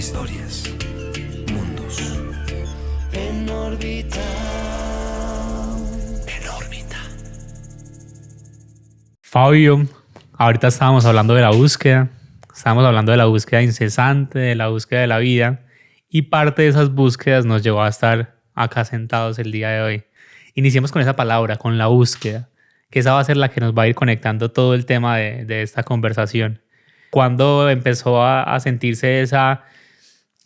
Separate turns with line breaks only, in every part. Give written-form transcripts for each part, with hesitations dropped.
Historias, mundos.
En órbita.
En órbita.
Fabio, ahorita estábamos hablando de la búsqueda, estábamos hablando de la búsqueda incesante, de la búsqueda de la vida, y parte de esas búsquedas nos llevó a estar acá sentados el día de hoy. Iniciemos con esa palabra, con la búsqueda, que esa va a ser la que nos va a ir conectando todo el tema de esta conversación. ¿Cuándo empezó a sentirse esa,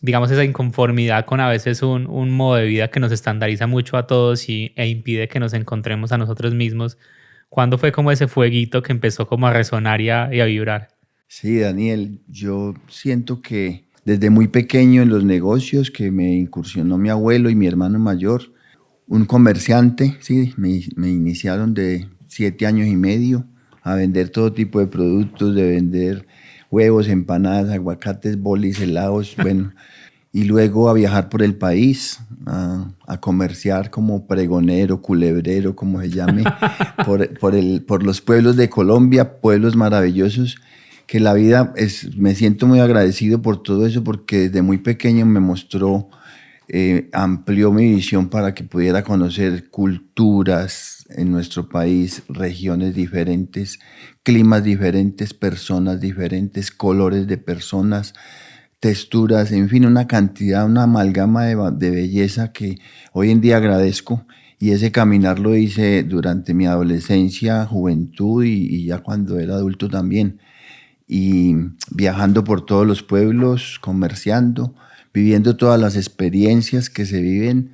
digamos, esa inconformidad con a veces un modo de vida que nos estandariza mucho a todos e impide que nos encontremos a nosotros mismos? ¿Cuándo fue como ese fueguito que empezó como a resonar y a vibrar?
Sí, Daniel, yo siento que desde muy pequeño en los negocios que me incursionó mi abuelo y mi hermano mayor, un comerciante, sí, me iniciaron de 7 años y medio a vender todo tipo de productos, de vender huevos, empanadas, aguacates, bolis, helados, bueno, y luego a viajar por el país, a comerciar como pregonero, culebrero, como se llame, por los pueblos de Colombia, pueblos maravillosos, que la vida me siento muy agradecido por todo eso, porque desde muy pequeño me mostró, amplió mi visión para que pudiera conocer culturas en nuestro país, regiones diferentes, climas diferentes, personas diferentes, colores de personas, texturas, en fin, una cantidad, una amalgama de belleza que hoy en día agradezco. Y ese caminar lo hice durante mi adolescencia, juventud y ya cuando era adulto también. Y viajando por todos los pueblos, comerciando, viviendo todas las experiencias que se viven,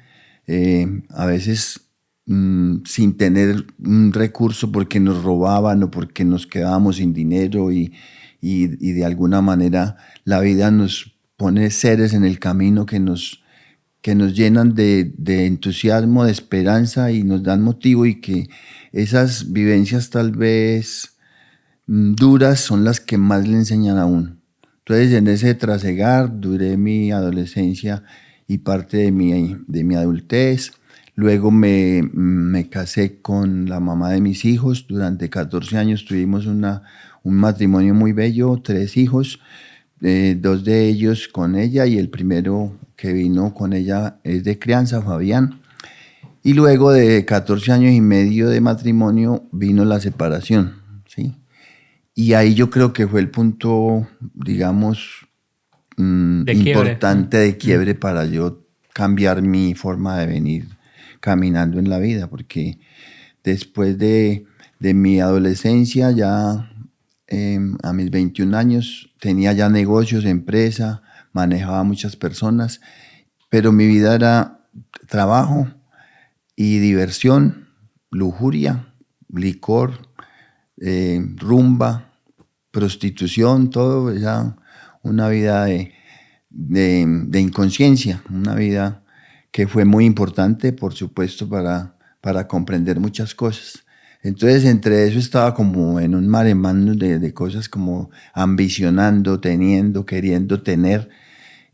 a veces sin tener un recurso porque nos robaban o porque nos quedábamos sin dinero y de alguna manera la vida nos pone seres en el camino que nos llenan de entusiasmo, de esperanza y nos dan motivo, y que esas vivencias tal vez duras son las que más le enseñan a uno. Entonces, en ese trasegar duré mi adolescencia y parte de mi adultez. Luego me casé con la mamá de mis hijos. Durante 14 años tuvimos un matrimonio muy bello, 3 hijos, 2 de ellos con ella, y el primero que vino con ella es de crianza, Fabián. Y luego de 14 años y medio de matrimonio vino la separación, ¿sí? Y ahí yo creo que fue el punto, digamos, importante de quiebre para yo cambiar mi forma de venir caminando en la vida, porque después de mi adolescencia, ya a mis 21 años, tenía ya negocios, empresa, manejaba muchas personas, pero mi vida era trabajo y diversión, lujuria, licor, rumba, prostitución, todo, ya una vida de inconsciencia, una vida que fue muy importante, por supuesto, para comprender muchas cosas. Entonces, entre eso estaba como en un maremoto de cosas, como ambicionando, teniendo, queriendo tener,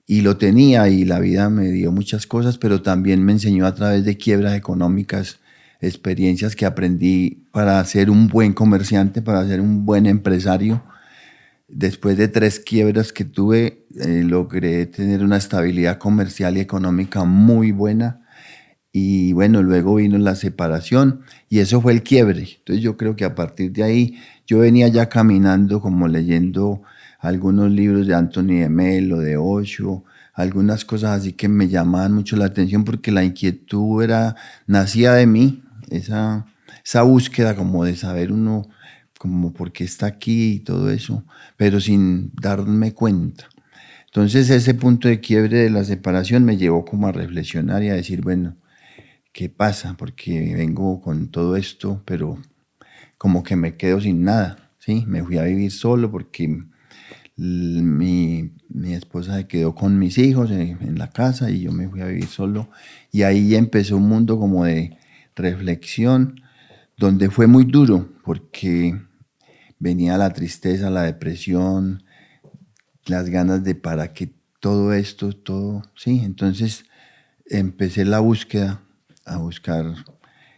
y lo tenía, y la vida me dio muchas cosas, pero también me enseñó a través de quiebras económicas, experiencias que aprendí para ser un buen comerciante, para ser un buen empresario. Después de 3 quiebras que tuve, logré tener una estabilidad comercial y económica muy buena. Y bueno, luego vino la separación y eso fue el quiebre. Entonces yo creo que a partir de ahí yo venía ya caminando, como leyendo algunos libros de Anthony de Melo, de Osho, algunas cosas así que me llamaban mucho la atención, porque la inquietud nacía de mí, esa búsqueda como de saber uno como por qué está aquí y todo eso, pero sin darme cuenta. Entonces ese punto de quiebre de la separación me llevó como a reflexionar y a decir, bueno, ¿qué pasa? Porque vengo con todo esto, pero como que me quedo sin nada, ¿sí? Me fui a vivir solo porque mi esposa se quedó con mis hijos en la casa y yo me fui a vivir solo. Y ahí empezó un mundo como de reflexión, donde fue muy duro porque venía la tristeza, la depresión, las ganas de para qué todo esto, todo, sí. Entonces empecé la búsqueda, a buscar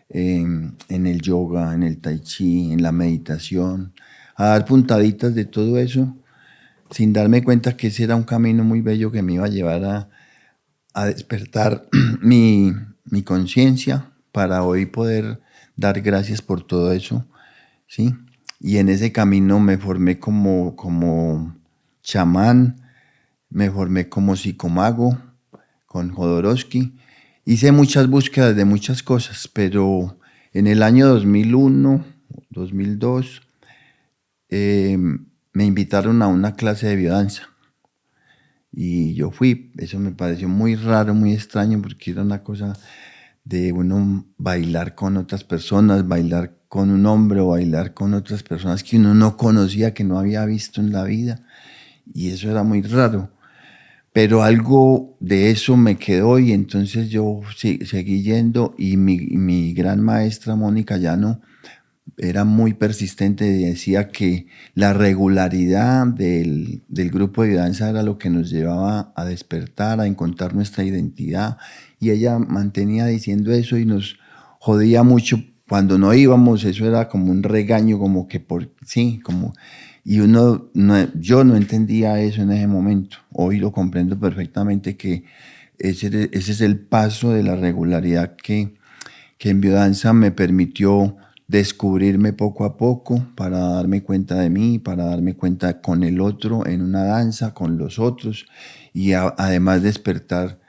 en el yoga, en el tai chi, en la meditación, a dar puntaditas de todo eso, sin darme cuenta que ese era un camino muy bello que me iba a llevar a despertar mi conciencia para hoy poder dar gracias por todo eso, ¿sí? Y en ese camino me formé como chamán, me formé como psicomago con Jodorowsky. Hice muchas búsquedas de muchas cosas, pero en el año 2001, 2002, me invitaron a una clase de biodanza. Y yo fui, eso me pareció muy raro, muy extraño, porque era una cosa de uno bailar con otras personas, bailar con un hombre o bailar con otras personas que uno no conocía, que no había visto en la vida. Y eso era muy raro. Pero algo de eso me quedó y entonces yo seguí yendo y mi gran maestra Mónica Llano era muy persistente y decía que la regularidad del grupo de danza era lo que nos llevaba a despertar, a encontrar nuestra identidad. Y ella mantenía diciendo eso y nos jodía mucho cuando no íbamos. Eso era como un regaño, como que sí, como... Y yo no entendía eso en ese momento. Hoy lo comprendo perfectamente que ese es el paso de la regularidad que en biodanza me permitió descubrirme poco a poco para darme cuenta de mí, para darme cuenta con el otro en una danza, con los otros y además despertar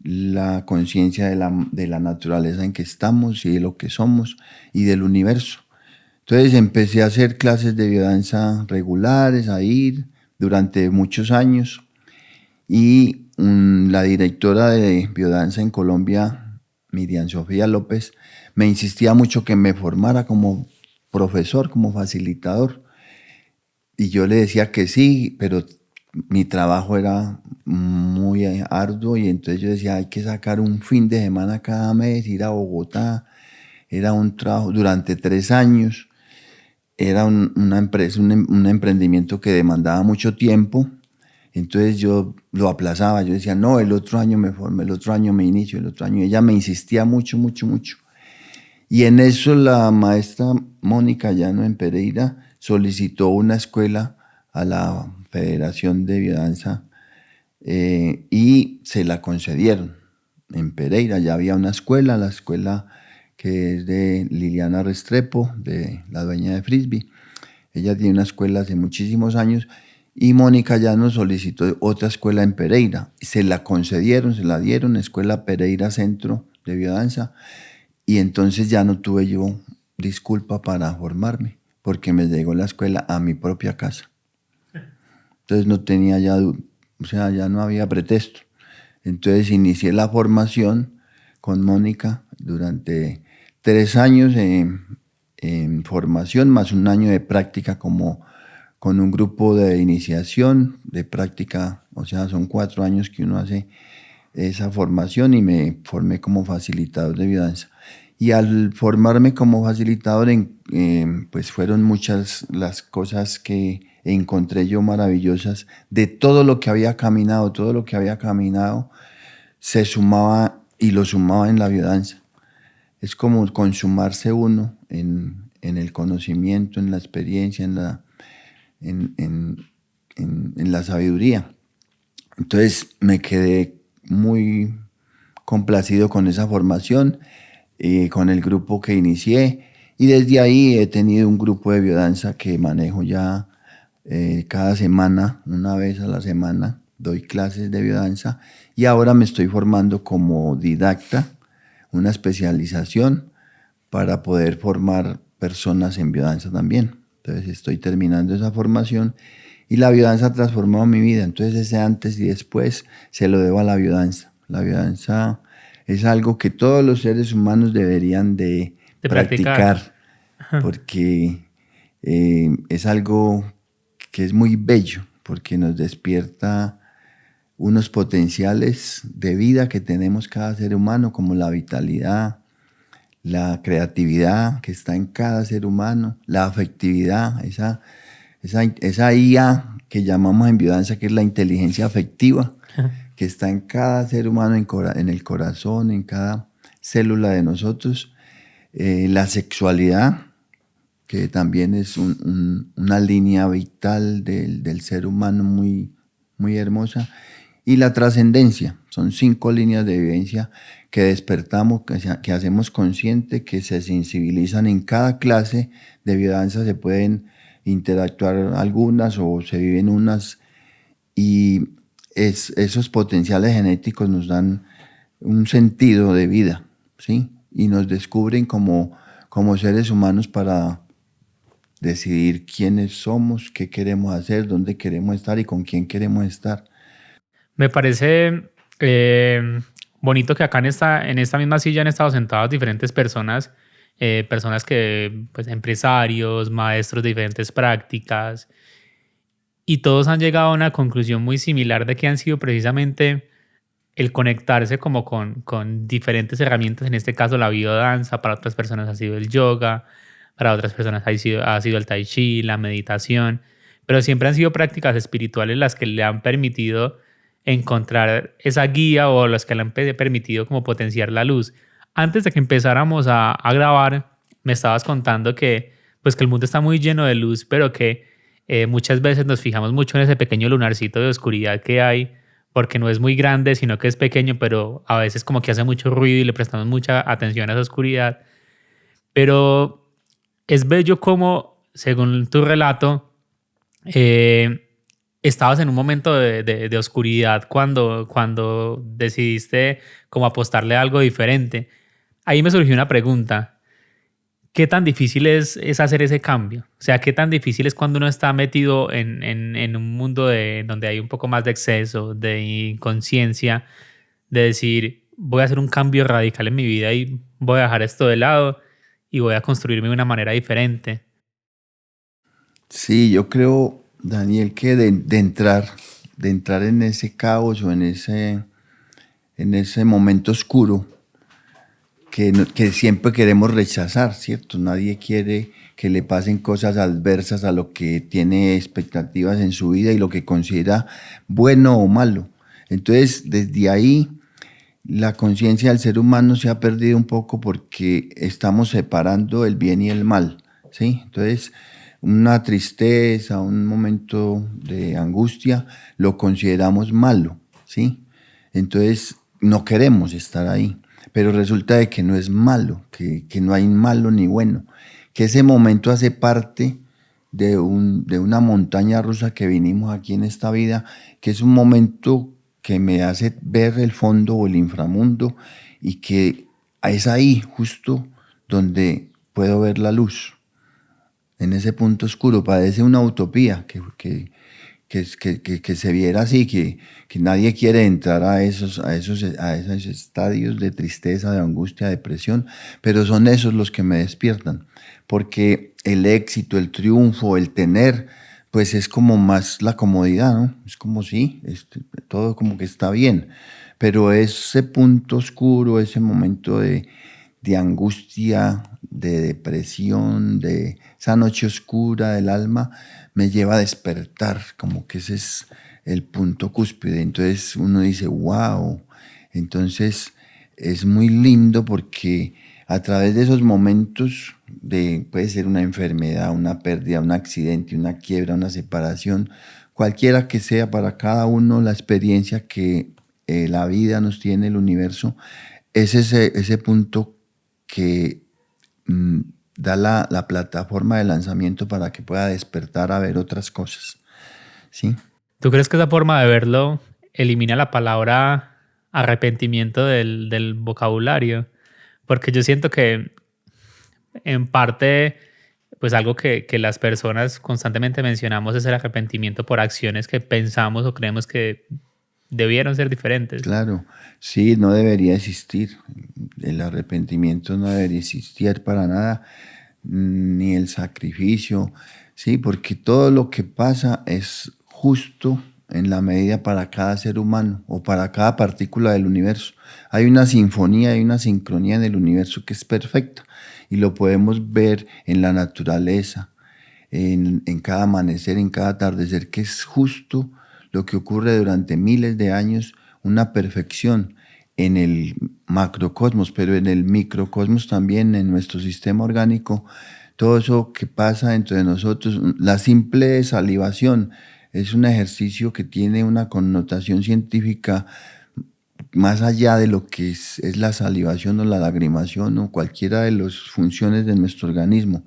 la conciencia de la naturaleza en que estamos y de lo que somos y del universo. Entonces empecé a hacer clases de biodanza regulares, a ir durante muchos años y la directora de biodanza en Colombia, Miriam Sofía López, me insistía mucho que me formara como profesor, como facilitador. Y yo le decía que sí, pero mi trabajo era muy arduo y entonces yo decía, hay que sacar un fin de semana cada mes, ir a Bogotá. Era un trabajo durante 3 años. Era una empresa, un emprendimiento que demandaba mucho tiempo. Entonces yo lo aplazaba. Yo decía, no, el otro año me formo, el otro año me inicio, el otro año. Ella me insistía mucho, mucho, mucho. Y en eso la maestra Mónica Llano en Pereira solicitó una escuela a la Federación de Biodanza y se la concedieron. En Pereira ya había una escuela, la escuela que es de Liliana Restrepo, de la dueña de Frisbee. Ella tiene una escuela hace muchísimos años y Mónica Llano solicitó otra escuela en Pereira. Se la concedieron, se la dieron, Escuela Pereira Centro de Biodanza. Y entonces ya no tuve yo disculpa para formarme, porque me llegó la escuela a mi propia casa. Entonces no tenía ya, o sea, ya no había pretexto. Entonces inicié la formación con Mónica durante 3 años en formación, más un año de práctica con un grupo de iniciación, de práctica, o sea, son 4 años que uno hace esa formación y me formé como facilitador de biodanza. Y al formarme como facilitador, pues fueron muchas las cosas que encontré yo maravillosas de todo lo que había caminado, se sumaba y lo sumaba en la biodanza. Es como consumarse uno en el conocimiento, en la experiencia, en la sabiduría. Entonces me quedé muy complacido con esa formación, con el grupo que inicié y desde ahí he tenido un grupo de biodanza que manejo ya cada semana, una vez a la semana, doy clases de biodanza y ahora me estoy formando como didacta, una especialización para poder formar personas en biodanza también. Entonces estoy terminando esa formación y la biodanza ha transformado mi vida. Entonces ese antes y después se lo debo a la biodanza. La biodanza es algo que todos los seres humanos deberían de practicar porque es algo que es muy bello, porque nos despierta unos potenciales de vida que tenemos cada ser humano, como la vitalidad, la creatividad que está en cada ser humano, la afectividad, esa IA que llamamos en biodanza, que es la inteligencia afectiva, que está en cada ser humano, en el corazón, en cada célula de nosotros, la sexualidad, que también es una línea vital del ser humano muy, muy hermosa. Y la trascendencia, son 5 líneas de vivencia que despertamos, que hacemos consciente, que se sensibilizan en cada clase de biodanza, se pueden interactuar algunas o se viven unas, y esos potenciales genéticos nos dan un sentido de vida, ¿sí? Y nos descubren como seres humanos para decidir quiénes somos, qué queremos hacer, dónde queremos estar y con quién queremos estar.
Me parece bonito que acá en esta misma silla han estado sentadas diferentes personas, personas que, pues, empresarios, maestros de diferentes prácticas, y todos han llegado a una conclusión muy similar de que han sido precisamente el conectarse como con diferentes herramientas, en este caso la biodanza, para otras personas ha sido el yoga, para otras personas ha sido el tai chi, la meditación, pero siempre han sido prácticas espirituales las que le han permitido encontrar esa guía o las que le han permitido como potenciar la luz. Antes de que empezáramos a grabar, me estabas contando que, pues, que el mundo está muy lleno de luz, pero que muchas veces nos fijamos mucho en ese pequeño lunarcito de oscuridad que hay, porque no es muy grande, sino que es pequeño, pero a veces como que hace mucho ruido y le prestamos mucha atención a esa oscuridad. Pero es bello como, según tu relato, estabas en un momento de oscuridad cuando decidiste como apostarle a algo diferente. Ahí me surgió una pregunta. ¿Qué tan difícil es hacer ese cambio? O sea, ¿qué tan difícil es cuando uno está metido en un mundo donde hay un poco más de exceso, de inconsciencia, de decir, voy a hacer un cambio radical en mi vida y voy a dejar esto de lado y voy a construirme de una manera diferente?
Sí, yo creo, Daniel, que de entrar en ese caos o en ese momento oscuro que siempre queremos rechazar, ¿cierto? Nadie quiere que le pasen cosas adversas a lo que tiene expectativas en su vida y lo que considera bueno o malo. Entonces, desde ahí, la conciencia del ser humano se ha perdido un poco porque estamos separando el bien y el mal, ¿sí? Entonces, una tristeza, un momento de angustia, lo consideramos malo, ¿sí? Entonces, no queremos estar ahí. Pero resulta de que no es malo, que no hay malo ni bueno, que ese momento hace parte de una montaña rusa que vinimos aquí en esta vida, que es un momento que me hace ver el fondo o el inframundo y que es ahí justo donde puedo ver la luz, en ese punto oscuro. Parece una utopía que se viera así, que nadie quiere entrar a esos estadios de tristeza, de angustia, de depresión, pero son esos los que me despiertan, porque el éxito, el triunfo, el tener, pues es como más la comodidad, ¿no? Es como sí, todo como que está bien, pero ese punto oscuro, ese momento de angustia, de depresión, de esa noche oscura del alma, me lleva a despertar, como que ese es el punto cúspide. Entonces uno dice, wow. Entonces es muy lindo porque a través de esos momentos puede ser una enfermedad, una pérdida, un accidente, una quiebra, una separación, cualquiera que sea para cada uno la experiencia que la vida nos tiene, el universo, es ese punto que da la plataforma de lanzamiento para que pueda despertar a ver otras cosas, ¿sí?
¿Tú crees que esa forma de verlo elimina la palabra arrepentimiento del vocabulario? Porque yo siento que en parte, pues algo que las personas constantemente mencionamos es el arrepentimiento por acciones que pensamos o creemos que debieron ser diferentes.
Claro, sí, no debería existir. El arrepentimiento no debería existir para nada, ni el sacrificio, sí, porque todo lo que pasa es justo en la medida para cada ser humano o para cada partícula del universo. Hay una sinfonía, hay una sincronía en el universo que es perfecta y lo podemos ver en la naturaleza, en cada amanecer, en cada atardecer, que es justo lo que ocurre durante miles de años, una perfección en el macrocosmos, pero en el microcosmos también, en nuestro sistema orgánico, todo eso que pasa dentro de nosotros. La simple salivación es un ejercicio que tiene una connotación científica más allá de lo que es la salivación o la lagrimación o cualquiera de las funciones de nuestro organismo.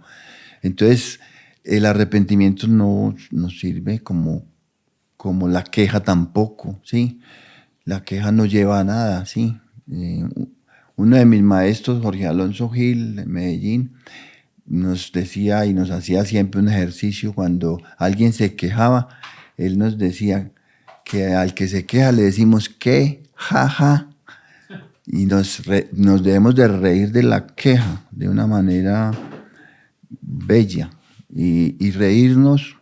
Entonces, el arrepentimiento no nos sirve como la queja tampoco, ¿sí? La queja no lleva a nada, ¿sí? Uno de mis maestros, Jorge Alonso Gil, de Medellín, nos decía y nos hacía siempre un ejercicio cuando alguien se quejaba, él nos decía que al que se queja le decimos ¿qué? Ja, ja. Y nos debemos de reír de la queja de una manera bella. Y reírnos,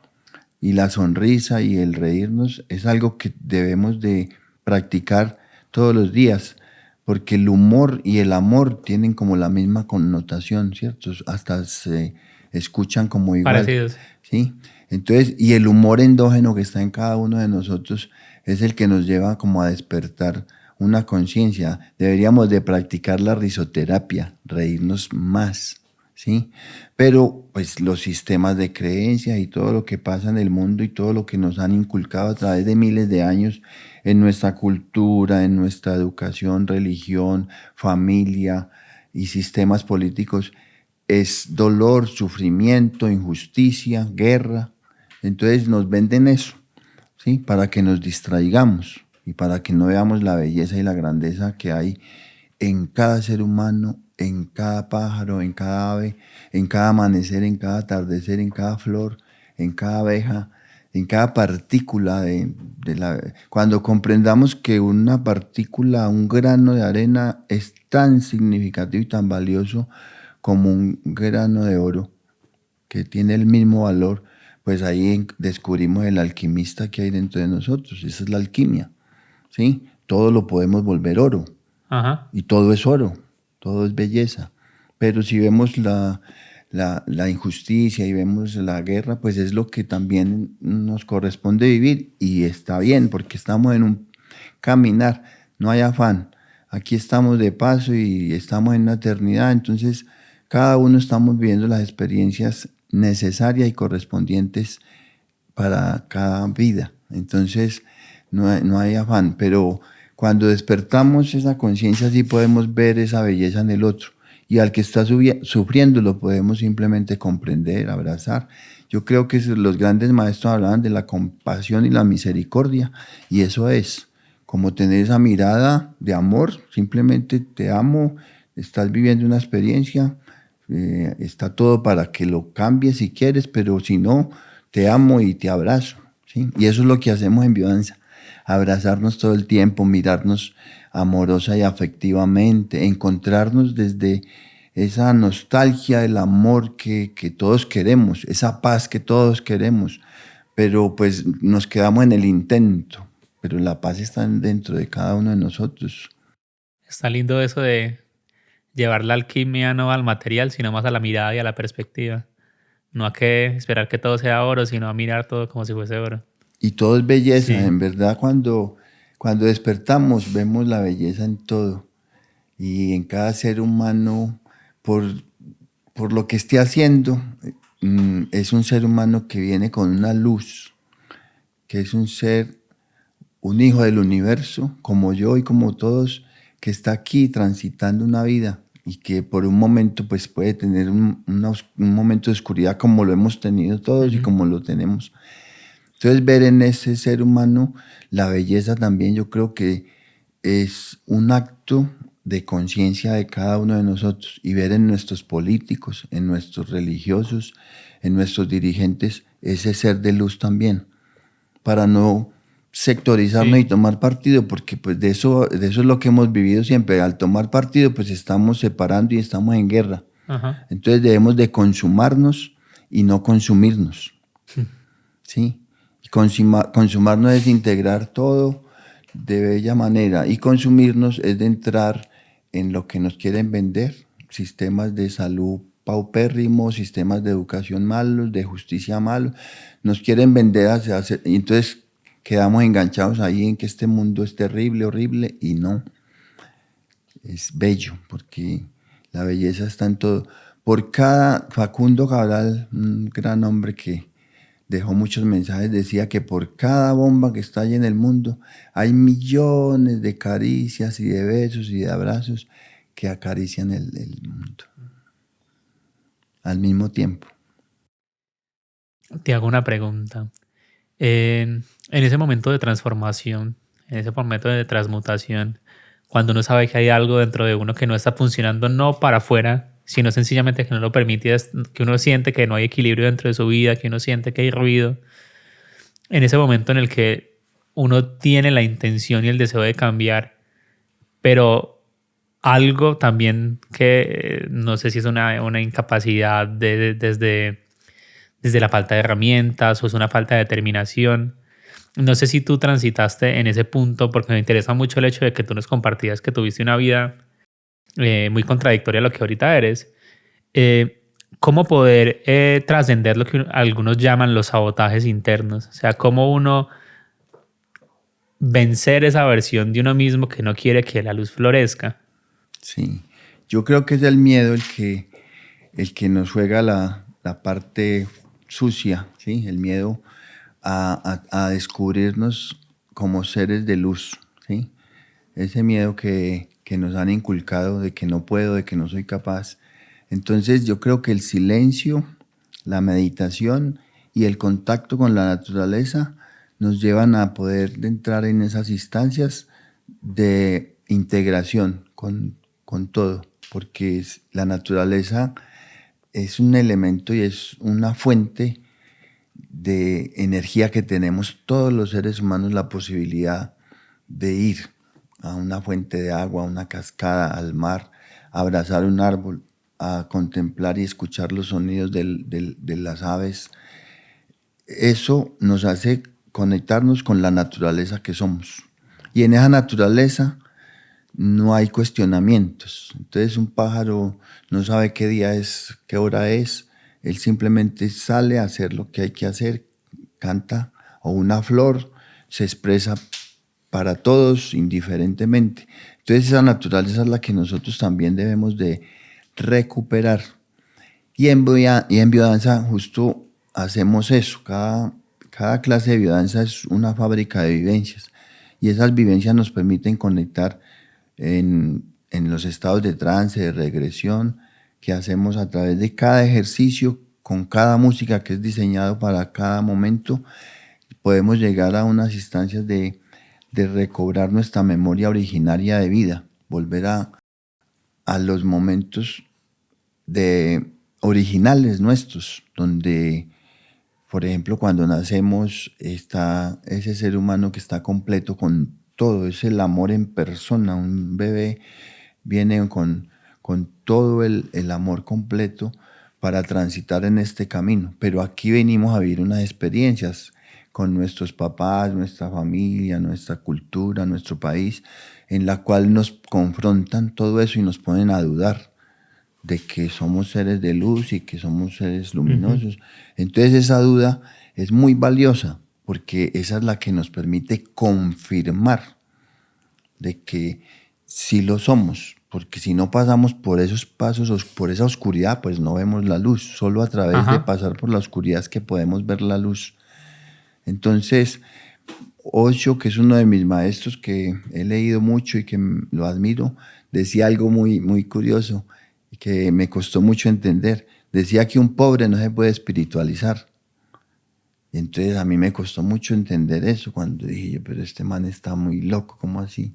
y la sonrisa y el reírnos es algo que debemos de practicar todos los días, porque el humor y el amor tienen como la misma connotación, ¿cierto? Hasta se escuchan como igual.
Parecidos.
¿Sí? Entonces, y el humor endógeno que está en cada uno de nosotros es el que nos lleva como a despertar una conciencia. Deberíamos de practicar la risoterapia, reírnos más, ¿sí? Pero pues los sistemas de creencias y todo lo que pasa en el mundo y todo lo que nos han inculcado a través de miles de años en nuestra cultura, en nuestra educación, religión, familia y sistemas políticos, es dolor, sufrimiento, injusticia, guerra. Entonces nos venden eso, ¿sí? Para que nos distraigamos y para que no veamos la belleza y la grandeza que hay en cada ser humano, en cada pájaro, en cada ave, en cada amanecer, en cada atardecer, en cada flor, en cada abeja, en cada partícula de la... Cuando comprendamos que una partícula, un grano de arena es tan significativo y tan valioso como un grano de oro, que tiene el mismo valor, pues ahí descubrimos el alquimista que hay dentro de nosotros. Esa es la alquimia, ¿sí? Todo lo podemos volver oro.
Ajá.
Y todo es oro, todo es belleza. Pero si vemos la injusticia y vemos la guerra, pues es lo que también nos corresponde vivir y está bien porque estamos en un caminar, no hay afán. Aquí estamos de paso y estamos en la eternidad, entonces cada uno estamos viviendo las experiencias necesarias y correspondientes para cada vida. Entonces no hay afán, pero cuando despertamos esa conciencia sí podemos ver esa belleza en el otro. Y al que está sufriendo lo podemos simplemente comprender, abrazar. Yo creo que los grandes maestros hablaban de la compasión y la misericordia. Y eso es como tener esa mirada de amor. Simplemente te amo, estás viviendo una experiencia. Está todo para que lo cambies si quieres, pero si no, te amo y te abrazo, ¿sí? Y eso es lo que hacemos en Biodanza. Abrazarnos todo el tiempo, mirarnos amorosa y afectivamente, encontrarnos desde esa nostalgia del amor que todos queremos, esa paz que todos queremos, pero pues nos quedamos en el intento, pero la paz está dentro de cada uno de nosotros.
Está lindo eso de llevar la alquimia no al material, sino más a la mirada y a la perspectiva. No a que esperar que todo sea oro, sino a mirar todo como si fuese oro.
Y todo es belleza,
Sí.
en verdad cuando despertamos vemos la belleza en todo y en cada ser humano por lo que esté haciendo. Es un ser humano que viene con una luz, que es un ser, un hijo del universo, como yo y como todos, que está aquí transitando una vida y que por un momento pues puede tener un momento de oscuridad como lo hemos tenido todos y como lo tenemos. Entonces ver en ese ser humano la belleza también yo creo que es un acto de conciencia de cada uno de nosotros y ver en nuestros políticos, en nuestros religiosos, en nuestros dirigentes ese ser de luz también, para no sectorizarnos
Sí.
y tomar partido, porque pues de eso es lo que hemos vivido siempre. Al tomar partido pues estamos separando y estamos en guerra.
Ajá.
Entonces debemos de consumarnos y no consumirnos, ¿sí? Y consumarnos es integrar todo de bella manera y consumirnos es de entrar en lo que nos quieren vender, sistemas de salud paupérrimos, sistemas de educación malos, de justicia malos, nos quieren vender y entonces quedamos enganchados ahí en que este mundo es terrible, horrible y no, es bello porque la belleza está en todo. por cada, Facundo Cabral, un gran hombre que dejó muchos mensajes, decía que por cada bomba que está en el mundo hay millones de caricias y de besos y de abrazos que acarician el mundo al mismo tiempo.
Te hago una pregunta. En ese momento de transformación, en ese momento de transmutación, cuando uno sabe que hay algo dentro de uno que no está funcionando, no para afuera, sino sencillamente que no lo permite, que uno siente que no hay equilibrio dentro de su vida, que uno siente que hay ruido, en ese momento en el que uno tiene la intención y el deseo de cambiar, pero algo también que no sé si es una incapacidad desde la falta de herramientas o es una falta de determinación. No sé si tú transitaste en ese punto, porque me interesa mucho el hecho de que tú nos compartías que tuviste una vida muy contradictoria a lo que ahorita eres. ¿Cómo poder trascender lo que algunos llaman los sabotajes internos? O sea, cómo uno vencer esa versión de uno mismo que no quiere que la luz florezca.
Sí, yo creo que es el miedo el que nos juega la parte sucia, ¿sí? El miedo a descubrirnos como seres de luz, ¿sí? Ese miedo que nos han inculcado de que no puedo, de que no soy capaz. Entonces yo creo que el silencio, la meditación y el contacto con la naturaleza nos llevan a poder entrar en esas instancias de integración con todo, porque la naturaleza es un elemento y es una fuente de energía que tenemos todos los seres humanos la posibilidad de ir a una fuente de agua, a una cascada, al mar, a abrazar un árbol, a contemplar y escuchar los sonidos de las aves. Eso nos hace conectarnos con la naturaleza que somos. Y en esa naturaleza no hay cuestionamientos. Entonces un pájaro no sabe qué día es, qué hora es. Él simplemente sale a hacer lo que hay que hacer, canta, o una flor se expresa para todos indiferentemente. Entonces esa naturaleza es la que nosotros también debemos de recuperar. Y en biodanza justo hacemos eso. Cada clase de biodanza es una fábrica de vivencias. Y esas vivencias nos permiten conectar en los estados de trance, de regresión, que hacemos a través de cada ejercicio, con cada música que es diseñado para cada momento. Podemos llegar a unas instancias de recobrar nuestra memoria originaria de vida, volver a los momentos originales nuestros, donde, por ejemplo, cuando nacemos está ese ser humano que está completo con todo, es el amor en persona. Un bebé viene con todo el amor completo para transitar en este camino, pero aquí venimos a vivir unas experiencias con nuestros papás, nuestra familia, nuestra cultura, nuestro país, en la cual nos confrontan todo eso y nos ponen a dudar de que somos seres de luz y que somos seres luminosos. Uh-huh. Entonces esa duda es muy valiosa porque esa es la que nos permite confirmar de que sí lo somos, porque si no pasamos por esos pasos, por esa oscuridad, pues no vemos la luz. Solo a través de pasar por la oscuridad es que podemos ver la luz. Entonces, Osho, que es uno de mis maestros que he leído mucho y que lo admiro, decía algo muy, muy curioso que me costó mucho entender. Decía que un pobre no se puede espiritualizar. Y entonces a mí me costó mucho entender eso cuando dije yo, pero este man está muy loco, ¿cómo así?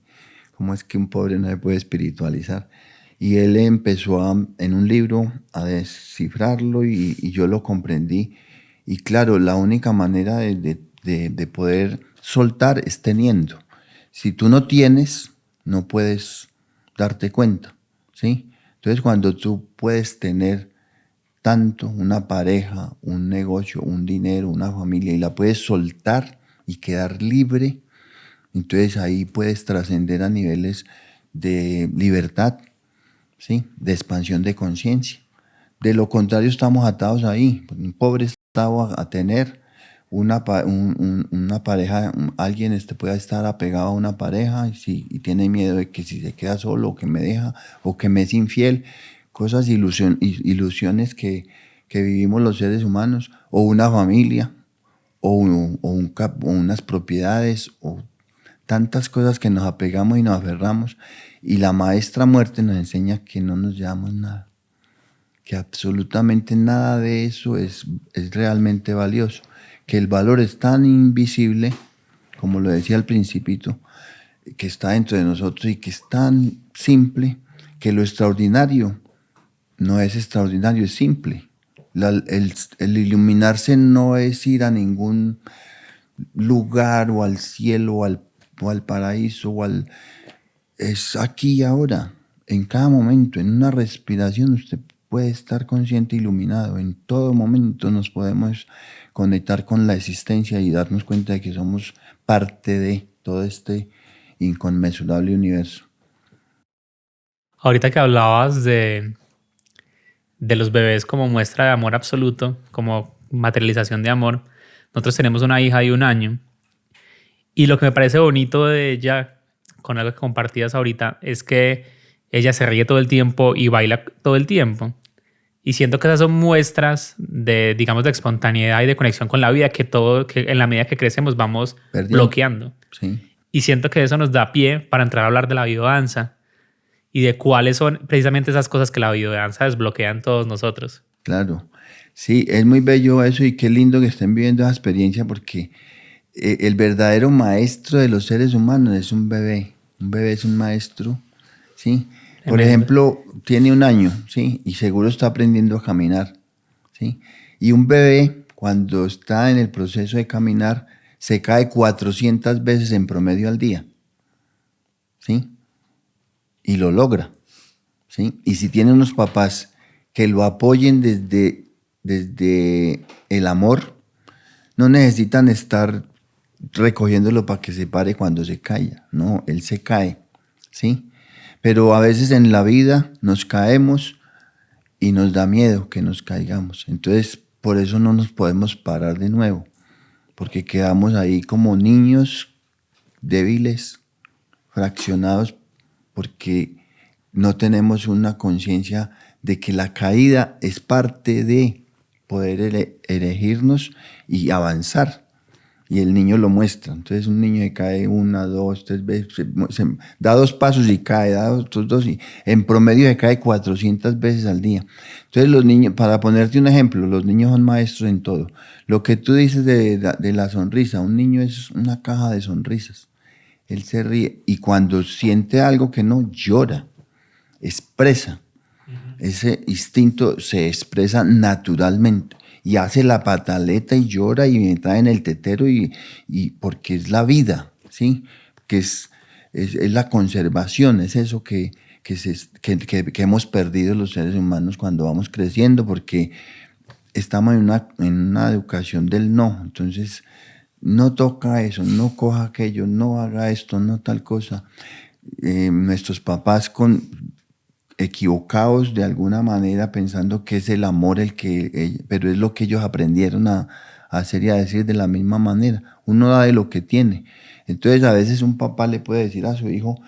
¿Cómo es que un pobre no se puede espiritualizar? Y él empezó en un libro a descifrarlo y yo lo comprendí. Y claro, la única manera de poder soltar es teniendo. Si tú no tienes, no puedes darte cuenta, ¿sí? Entonces, cuando tú puedes tener tanto, una pareja, un negocio, un dinero, una familia, y la puedes soltar y quedar libre, entonces ahí puedes trascender a niveles de libertad, ¿sí? De expansión de conciencia. De lo contrario, estamos atados ahí. Un pobre estado a tener una pareja, alguien puede estar apegado a una pareja y tiene miedo de que si se queda solo o que me deja o que me es infiel. cosas, ilusiones que vivimos los seres humanos, o una familia, o unas propiedades, o tantas cosas que nos apegamos y nos aferramos. Y la maestra muerte nos enseña que no nos llevamos nada, que absolutamente nada de eso es realmente valioso, que el valor es tan invisible, como lo decía al principito, que está dentro de nosotros y que es tan simple, que lo extraordinario no es extraordinario, es simple. El iluminarse no es ir a ningún lugar o al cielo o al paraíso es aquí y ahora, en cada momento, en una respiración usted puede estar consciente, iluminado. En todo momento nos podemos conectar con la existencia y darnos cuenta de que somos parte de todo este inconmensurable universo.
Ahorita que hablabas de los bebés como muestra de amor absoluto, como materialización de amor, nosotros tenemos una hija de 1 año y lo que me parece bonito de ella, con algo que compartías ahorita, es que ella se ríe todo el tiempo y baila todo el tiempo. Y siento que esas son muestras de, digamos, de espontaneidad y de conexión con la vida que en la medida que crecemos vamos bloqueando.
Sí.
Y siento que eso nos da pie para entrar a hablar de la biodanza y de cuáles son precisamente esas cosas que la biodanza desbloquea en todos nosotros.
Claro. Sí, es muy bello eso y qué lindo que estén viviendo esa experiencia porque el verdadero maestro de los seres humanos es un bebé. Un bebé es un maestro, ¿sí? Por ejemplo, tiene 1 año, ¿sí? Y seguro está aprendiendo a caminar, ¿sí? Y un bebé, cuando está en el proceso de caminar, se cae 400 veces en promedio al día, ¿sí? Y lo logra, ¿sí? Y si tiene unos papás que lo apoyen desde el amor, no necesitan estar recogiéndolo para que se pare cuando se caiga, no, él se cae, ¿sí? Pero a veces en la vida nos caemos y nos da miedo que nos caigamos. Entonces, por eso no nos podemos parar de nuevo, porque quedamos ahí como niños débiles, fraccionados, porque no tenemos una conciencia de que la caída es parte de poder elegirnos y avanzar. Y el niño lo muestra. Entonces un niño que cae 1, 2, 3 veces, da 2 pasos y cae, da otros 2 y en promedio se cae 400 veces al día. Entonces los niños, para ponerte un ejemplo, los niños son maestros en todo. Lo que tú dices de la sonrisa, un niño es una caja de sonrisas. Él se ríe y cuando siente algo que no, llora, expresa. Ese instinto se expresa naturalmente. Y hace la pataleta y llora y entra en el tetero y porque es la vida, ¿sí? Que es la conservación, es eso que hemos perdido los seres humanos cuando vamos creciendo porque estamos en una educación del no. Entonces, no toca eso, no coja aquello, no haga esto, no tal cosa. Nuestros papás equivocados de alguna manera pensando que es el amor pero es lo que ellos aprendieron a hacer y a decir de la misma manera. Uno da de lo que tiene. Entonces a veces un papá le puede decir a su hijo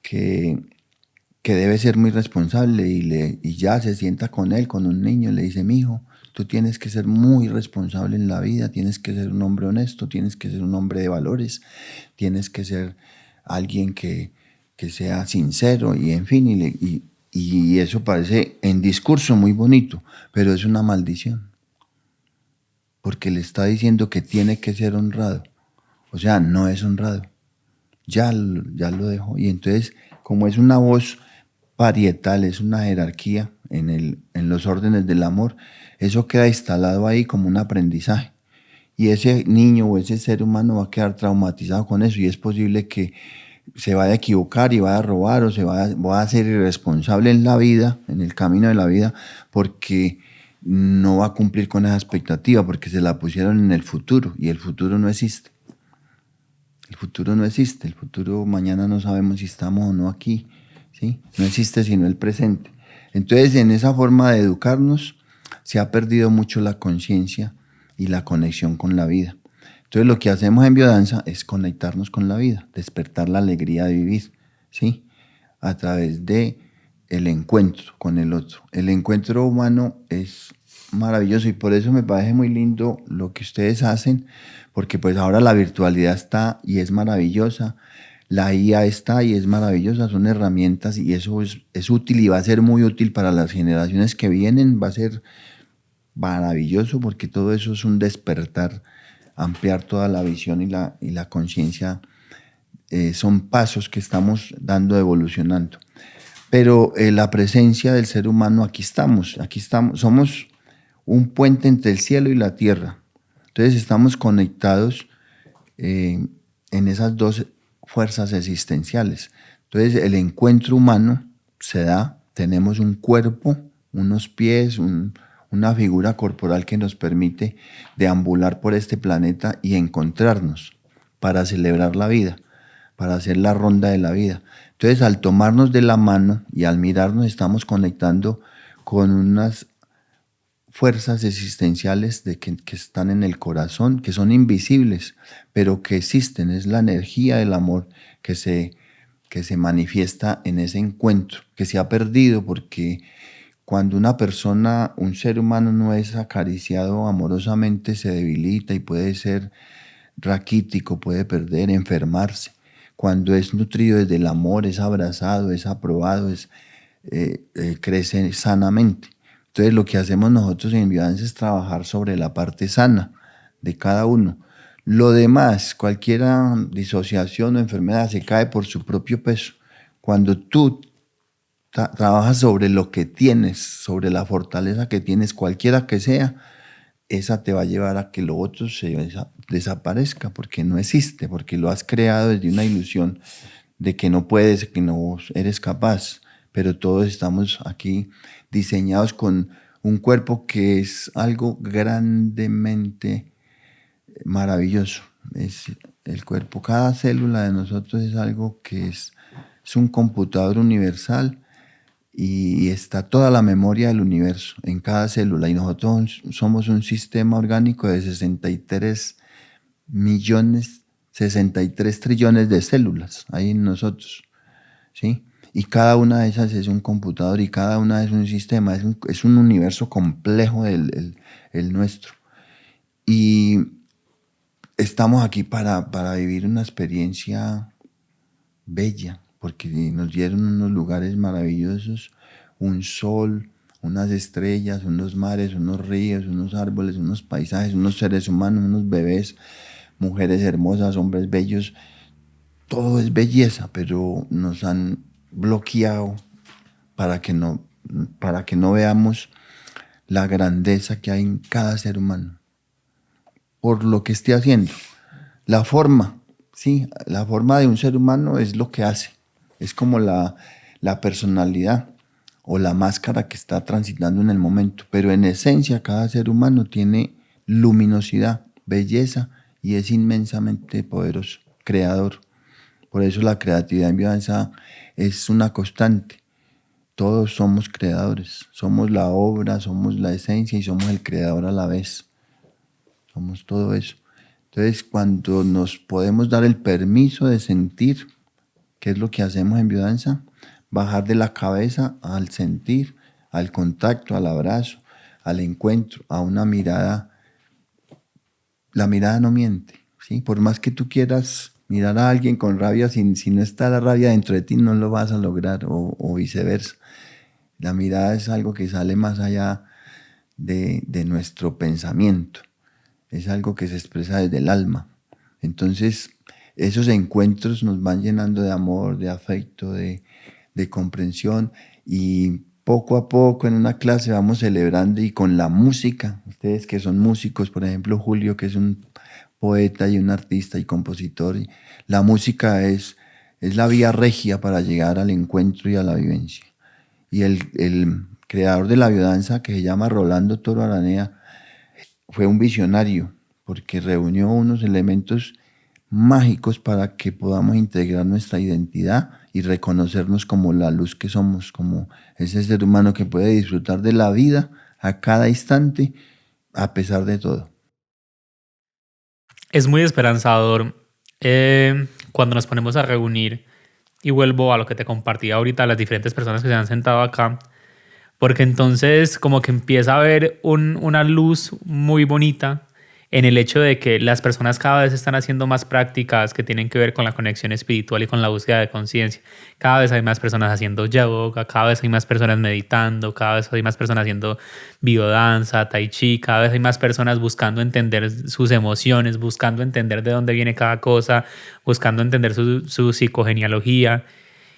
que debe ser muy responsable y ya se sienta con él, con un niño, y le dice: mijo, tú tienes que ser muy responsable en la vida, tienes que ser un hombre honesto, tienes que ser un hombre de valores, tienes que ser alguien que sea sincero y en fin, y eso parece en discurso muy bonito, pero es una maldición. Porque le está diciendo que tiene que ser honrado. O sea, no es honrado. Ya lo dejó. Y entonces, como es una voz parietal, es una jerarquía en los órdenes del amor, eso queda instalado ahí como un aprendizaje. Y ese niño o ese ser humano va a quedar traumatizado con eso. Y es posible que se vaya a equivocar y vaya a robar o va a ser irresponsable en la vida, en el camino de la vida, porque no va a cumplir con esa expectativa, porque se la pusieron en el futuro y el futuro no existe. El futuro no existe, el futuro mañana no sabemos si estamos o no aquí, ¿sí? No existe sino el presente. Entonces, en esa forma de educarnos se ha perdido mucho la conciencia y la conexión con la vida. Entonces lo que hacemos en biodanza es conectarnos con la vida, despertar la alegría de vivir, ¿sí? A través de el encuentro con el otro. El encuentro humano es maravilloso y por eso me parece muy lindo lo que ustedes hacen, porque pues ahora la virtualidad está y es maravillosa, la IA está y es maravillosa, son herramientas y eso es útil y va a ser muy útil para las generaciones que vienen, va a ser maravilloso porque todo eso es un despertar, ampliar toda la visión y la conciencia, son pasos que estamos dando, evolucionando. Pero la presencia del ser humano, aquí estamos, somos un puente entre el cielo y la tierra. Entonces estamos conectados en esas dos fuerzas existenciales. Entonces el encuentro humano se da, tenemos un cuerpo, unos pies, una figura corporal que nos permite deambular por este planeta y encontrarnos para celebrar la vida, para hacer la ronda de la vida. Entonces, al tomarnos de la mano y al mirarnos, estamos conectando con unas fuerzas existenciales que están en el corazón, que son invisibles, pero que existen. Es la energía del amor que se manifiesta en ese encuentro, que se ha perdido porque cuando una persona, un ser humano no es acariciado amorosamente, se debilita y puede ser raquítico, puede perder, enfermarse. Cuando es nutrido desde el amor, es abrazado, es aprobado, crece sanamente. Entonces lo que hacemos nosotros en Biodanza es trabajar sobre la parte sana de cada uno. Lo demás, cualquier disociación o enfermedad se cae por su propio peso. Cuando tú trabajas sobre lo que tienes, sobre la fortaleza que tienes, cualquiera que sea, esa te va a llevar a que lo otro se desaparezca, porque no existe, porque lo has creado desde una ilusión de que no puedes, que no eres capaz, pero todos estamos aquí diseñados con un cuerpo que es algo grandemente maravilloso. Es el cuerpo, cada célula de nosotros es algo que es un computador universal y está toda la memoria del universo en cada célula y nosotros somos un sistema orgánico de 63 millones, 63 trillones de células ahí en nosotros, ¿sí? Y cada una de esas es un computador y cada una es un sistema, es un universo complejo el nuestro. Y estamos aquí para vivir una experiencia bella, porque nos dieron unos lugares maravillosos, un sol, unas estrellas, unos mares, unos ríos, unos árboles, unos paisajes, unos seres humanos, unos bebés, mujeres hermosas, hombres bellos. Todo es belleza, pero nos han bloqueado para que no veamos la grandeza que hay en cada ser humano por lo que esté haciendo. La forma, sí, la forma de un ser humano es lo que hace. Es como la personalidad o la máscara que está transitando en el momento. Pero en esencia cada ser humano tiene luminosidad, belleza y es inmensamente poderoso, creador. Por eso la creatividad en Biodanza es una constante. Todos somos creadores. Somos la obra, somos la esencia y somos el creador a la vez. Somos todo eso. Entonces, cuando nos podemos dar el permiso de sentir, que es lo que hacemos en Biodanza, bajar de la cabeza al sentir, al contacto, al abrazo, al encuentro, a una mirada. La mirada no miente, ¿sí? Por más que tú quieras mirar a alguien con rabia, si no está la rabia dentro de ti, no lo vas a lograr, o viceversa. La mirada es algo que sale más allá de nuestro pensamiento. Es algo que se expresa desde el alma. Entonces, esos encuentros nos van llenando de amor, de afecto, de comprensión y poco a poco en una clase vamos celebrando y con la música, ustedes que son músicos, por ejemplo Julio que es un poeta y un artista y compositor, la música es la vía regia para llegar al encuentro y a la vivencia. Y el creador de la biodanza que se llama Rolando Toro Aranea fue un visionario porque reunió unos elementos mágicos para que podamos integrar nuestra identidad y reconocernos como la luz que somos, como ese ser humano que puede disfrutar de la vida a cada instante a pesar de todo.
Es muy esperanzador cuando nos ponemos a reunir Y vuelvo a lo que te compartí ahorita, las diferentes personas que se han sentado acá, porque entonces como que empieza a haber una luz muy bonita en el hecho de que las personas cada vez están haciendo más prácticas que tienen que ver con la conexión espiritual y con la búsqueda de conciencia. Cada vez hay más personas haciendo yoga, cada vez hay más personas meditando, cada vez hay más personas haciendo biodanza, tai chi, cada vez hay más personas buscando entender sus emociones, buscando entender de dónde viene cada cosa, buscando entender su psicogenealogía.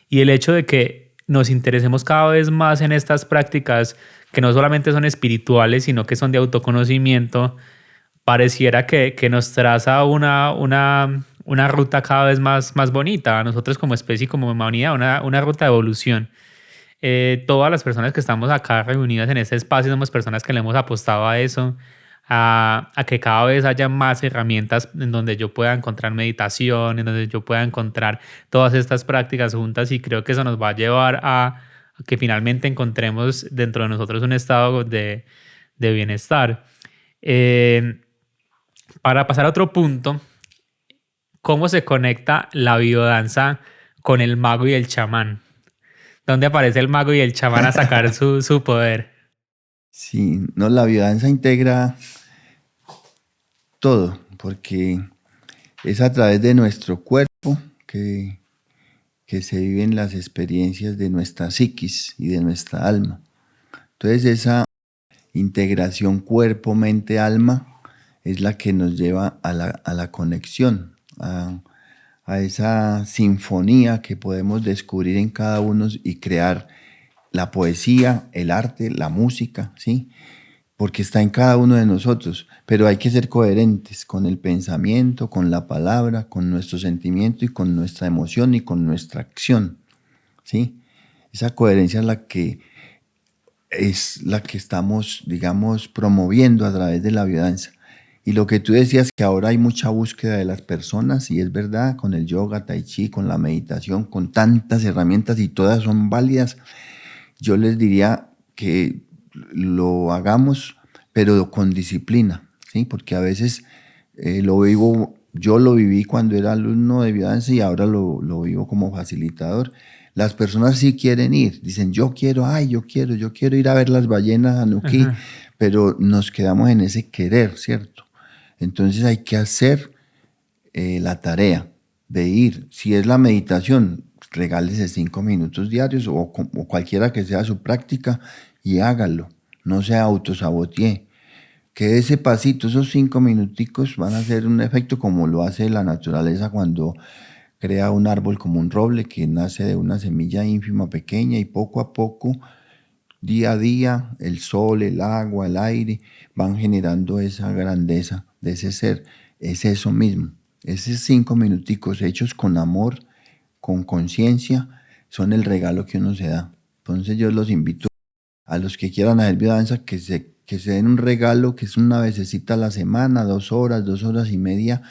Y el hecho de que nos interesemos cada vez más en estas prácticas que no solamente son espirituales, sino que son de autoconocimiento, pareciera que nos traza una ruta cada vez más bonita a nosotros como especie y como humanidad, una ruta de evolución. Todas las personas que estamos acá reunidas en este espacio somos personas que le hemos apostado a eso, a que cada vez haya más herramientas en donde yo pueda encontrar meditación, en donde yo pueda encontrar todas estas prácticas juntas, y creo que eso nos va a llevar a que finalmente encontremos dentro de nosotros un estado de bienestar. Para pasar a otro punto, ¿cómo se conecta la biodanza con el mago y el chamán? ¿Dónde aparece el mago y el chamán a sacar su poder?
Sí, no, la biodanza integra todo, porque es a través de nuestro cuerpo que se viven las experiencias de nuestra psiquis y de nuestra alma. Entonces esa integración cuerpo, mente, alma es la que nos lleva a la conexión, a esa sinfonía que podemos descubrir en cada uno y crear la poesía, el arte, la música, ¿sí? Porque está en cada uno de nosotros, pero hay que ser coherentes con el pensamiento, con la palabra, con nuestro sentimiento y con nuestra emoción y con nuestra acción, ¿sí? Esa coherencia es la que estamos, digamos, promoviendo a través de la biodanza. Y lo que tú decías, que ahora hay mucha búsqueda de las personas, y es verdad, con el yoga, tai chi, con la meditación, con tantas herramientas y todas son válidas, yo les diría que lo hagamos, pero con disciplina, ¿sí? Porque a veces yo lo viví cuando era alumno de biodanza y ahora lo vivo como facilitador. Las personas sí quieren ir, dicen yo quiero ir a ver las ballenas a Nuquí, pero nos quedamos en ese querer, ¿cierto? Entonces hay que hacer la tarea de ir. Si es la meditación, regálese 5 minutos diarios o cualquiera que sea su práctica y hágalo. No se autosabotee. Que ese pasito, esos 5 minuticos van a hacer un efecto como lo hace la naturaleza cuando crea un árbol como un roble que nace de una semilla ínfima pequeña y poco a poco, día a día, el sol, el agua, el aire van generando esa grandeza de ese ser. Es eso mismo. Esos 5 minuticos hechos con amor, con conciencia, son el regalo que uno se da. Entonces yo los invito a los que quieran hacer biodanza que se den un regalo que es una vecesita a la semana, 2 horas, 2 horas y media,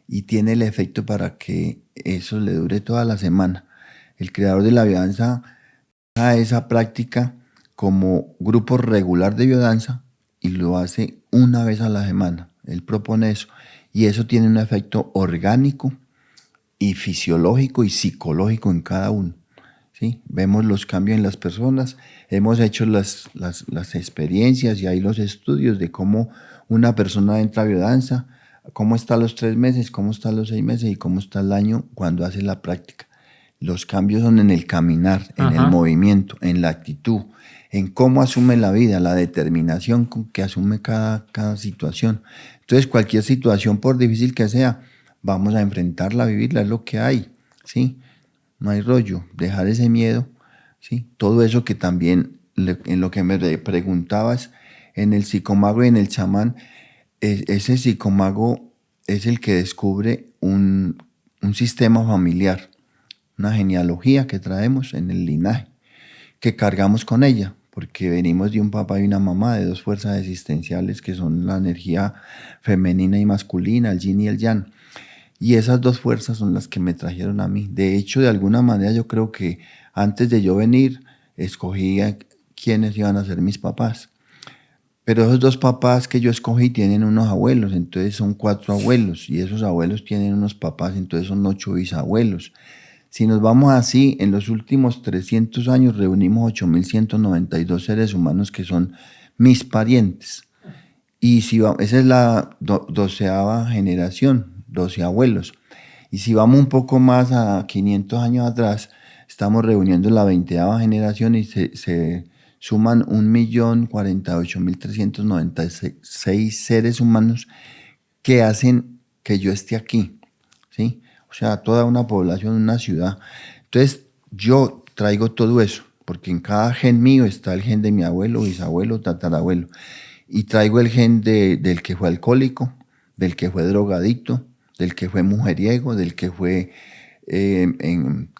y tiene el efecto para que eso le dure toda la semana. El creador de la biodanza a esa práctica como grupo regular de biodanza y lo hace una vez a la semana. Él propone eso y eso tiene un efecto orgánico y fisiológico y psicológico en cada uno, ¿sí? Vemos los cambios en las personas, hemos hecho las experiencias y hay los estudios de cómo una persona entra a biodanza, cómo está a los 3 meses, cómo está a los 6 meses y cómo está el año cuando hace la práctica. Los cambios son en el caminar, en el movimiento, en la actitud, en cómo asume la vida, la determinación con que asume cada situación. Entonces, cualquier situación, por difícil que sea, vamos a enfrentarla, a vivirla, es lo que hay, ¿sí? No hay rollo, dejar ese miedo, ¿sí? Todo eso que también, en lo que me preguntabas, en el psicomago y en el chamán, ese psicomago es el que descubre un sistema familiar, una genealogía que traemos en el linaje, que cargamos con ella, porque venimos de un papá y una mamá, de 2 fuerzas existenciales que son la energía femenina y masculina, el yin y el yang. Y esas 2 fuerzas son las que me trajeron a mí. De hecho, de alguna manera yo creo que antes de yo venir, escogí a quiénes iban a ser mis papás. Pero esos 2 papás que yo escogí tienen unos abuelos, entonces son 4 abuelos, y esos abuelos tienen unos papás, entonces son 8 bisabuelos. Si nos vamos así, en los últimos 300 años reunimos 8.192 seres humanos que son mis parientes. Y si esa es la 12ª generación, 12 abuelos. Y si vamos un poco más a 500 años atrás, estamos reuniendo la 20ª generación y se suman 1.048.396 seres humanos que hacen que yo esté aquí, ¿sí? O sea, toda una población, una ciudad. Entonces, yo traigo todo eso, porque en cada gen mío está el gen de mi abuelo, bisabuelo, tatarabuelo. Y traigo el gen del que fue alcohólico, del que fue drogadicto, del que fue mujeriego, del que fue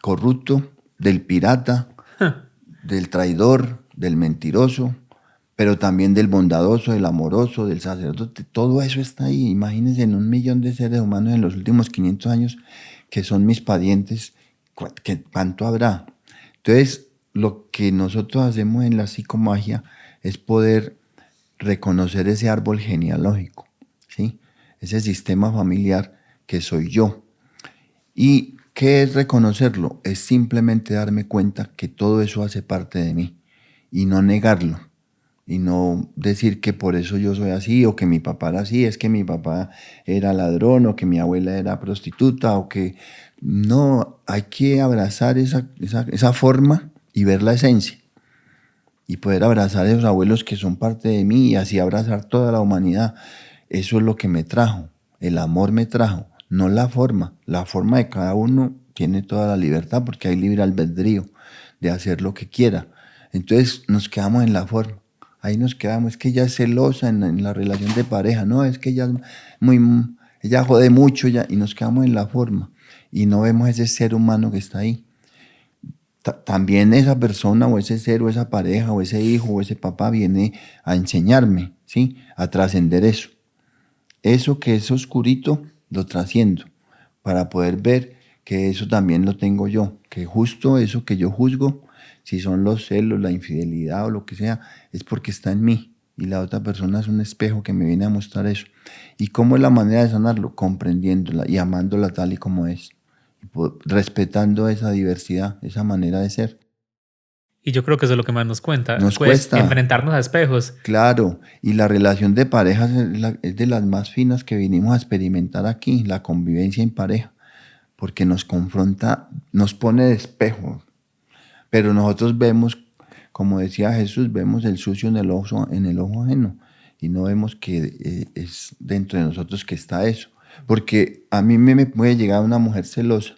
corrupto, del pirata, del traidor, del mentiroso, pero también del bondadoso, del amoroso, del sacerdote. Todo eso está ahí. Imagínense en 1.000.000 de seres humanos en los últimos 500 años que son mis parientes, ¿cuánto habrá? Entonces, lo que nosotros hacemos en la psicomagia es poder reconocer ese árbol genealógico, ¿sí? Ese sistema familiar que soy yo. ¿Y qué es reconocerlo? Es simplemente darme cuenta que todo eso hace parte de mí y no negarlo. Y no decir que por eso yo soy así, o que mi papá era así, es que mi papá era ladrón, o que mi abuela era prostituta, o que... No, hay que abrazar esa forma y ver la esencia. Y poder abrazar a esos abuelos que son parte de mí y así abrazar toda la humanidad. Eso es lo que me trajo, el amor me trajo, no la forma. La forma de cada uno tiene toda la libertad porque hay libre albedrío de hacer lo que quiera. Entonces nos quedamos en la forma. Ahí nos quedamos, es que ella es celosa en la relación de pareja, no, es que ella ella jode mucho ya, y nos quedamos en la forma y no vemos ese ser humano que está ahí. También esa persona o ese ser o esa pareja o ese hijo o ese papá viene a enseñarme, ¿sí? A trascender eso. Eso que es oscurito lo trasciendo para poder ver que eso también lo tengo yo, que justo eso que yo juzgo, si son los celos, la infidelidad o lo que sea, es porque está en mí y la otra persona es un espejo que me viene a mostrar eso. ¿Y cómo es la manera de sanarlo? Comprendiéndola y amándola tal y como es, respetando esa diversidad, esa manera de ser.
Y yo creo que eso es lo que más nos cuenta.
Nos
pues,
cuesta.
Enfrentarnos a espejos.
Claro, y la relación de parejas es de las más finas que vinimos a experimentar aquí, la convivencia en pareja, porque nos confronta, nos pone de espejo. Pero nosotros vemos, como decía Jesús, vemos el sucio en el ojo ajeno y no vemos que es dentro de nosotros que está eso. Porque a mí me puede llegar una mujer celosa,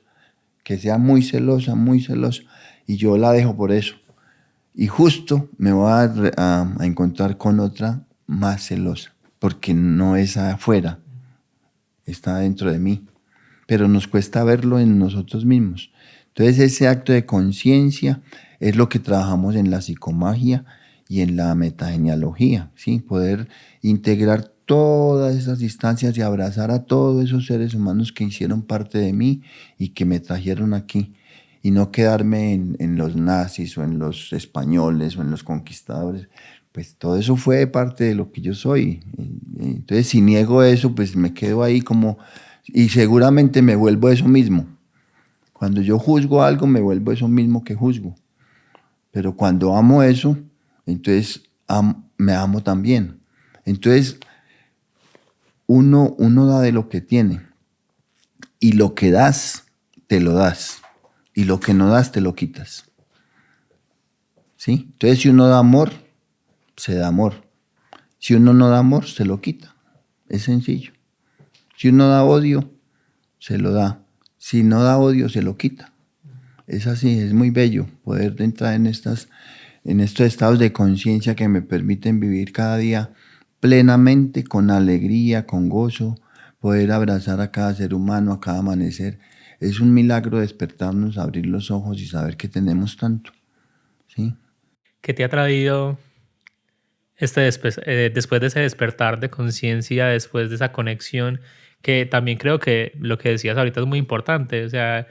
que sea muy celosa, y yo la dejo por eso. Y justo me voy a encontrar con otra más celosa, porque no es afuera, está dentro de mí. Pero nos cuesta verlo en nosotros mismos. Entonces ese acto de conciencia es lo que trabajamos en la psicomagia y en la metagenealogía, ¿sí? Poder integrar todas esas instancias y abrazar a todos esos seres humanos que hicieron parte de mí y que me trajeron aquí. Y no quedarme en los nazis o en los españoles o en los conquistadores. Pues todo eso fue parte de lo que yo soy. Entonces si niego eso, pues me quedo ahí como... Y seguramente me vuelvo eso mismo. Cuando yo juzgo algo, me vuelvo eso mismo que juzgo. Pero cuando amo eso, entonces me amo también. Entonces, uno da de lo que tiene. Y lo que das, te lo das. Y lo que no das, te lo quitas. ¿Sí? Entonces, si uno da amor, se da amor. Si uno no da amor, se lo quita. Es sencillo. Si uno da odio, se lo da. Si no da odio, se lo quita. Es así, es muy bello poder entrar en estos estados de conciencia que me permiten vivir cada día plenamente, con alegría, con gozo, poder abrazar a cada ser humano, a cada amanecer. Es un milagro despertarnos, abrir los ojos y saber que tenemos tanto. ¿Sí?
¿Qué te ha traído después de ese despertar de conciencia, después de esa conexión? Que también creo que lo que decías ahorita es muy importante. O sea,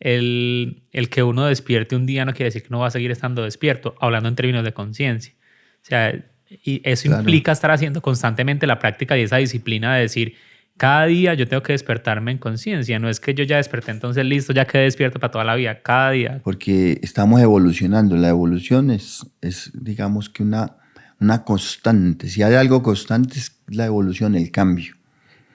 el que uno despierte un día no quiere decir que no va a seguir estando despierto, hablando en términos de conciencia. O sea, y eso
Claro.
implica estar haciendo constantemente la práctica y esa disciplina de decir, Cada día yo tengo que despertarme en conciencia. No es que yo ya desperté, entonces listo, ya quedé despierto para toda la vida. Cada día.
Porque estamos evolucionando. La evolución es digamos que una constante. Si hay algo constante es la evolución, el cambio.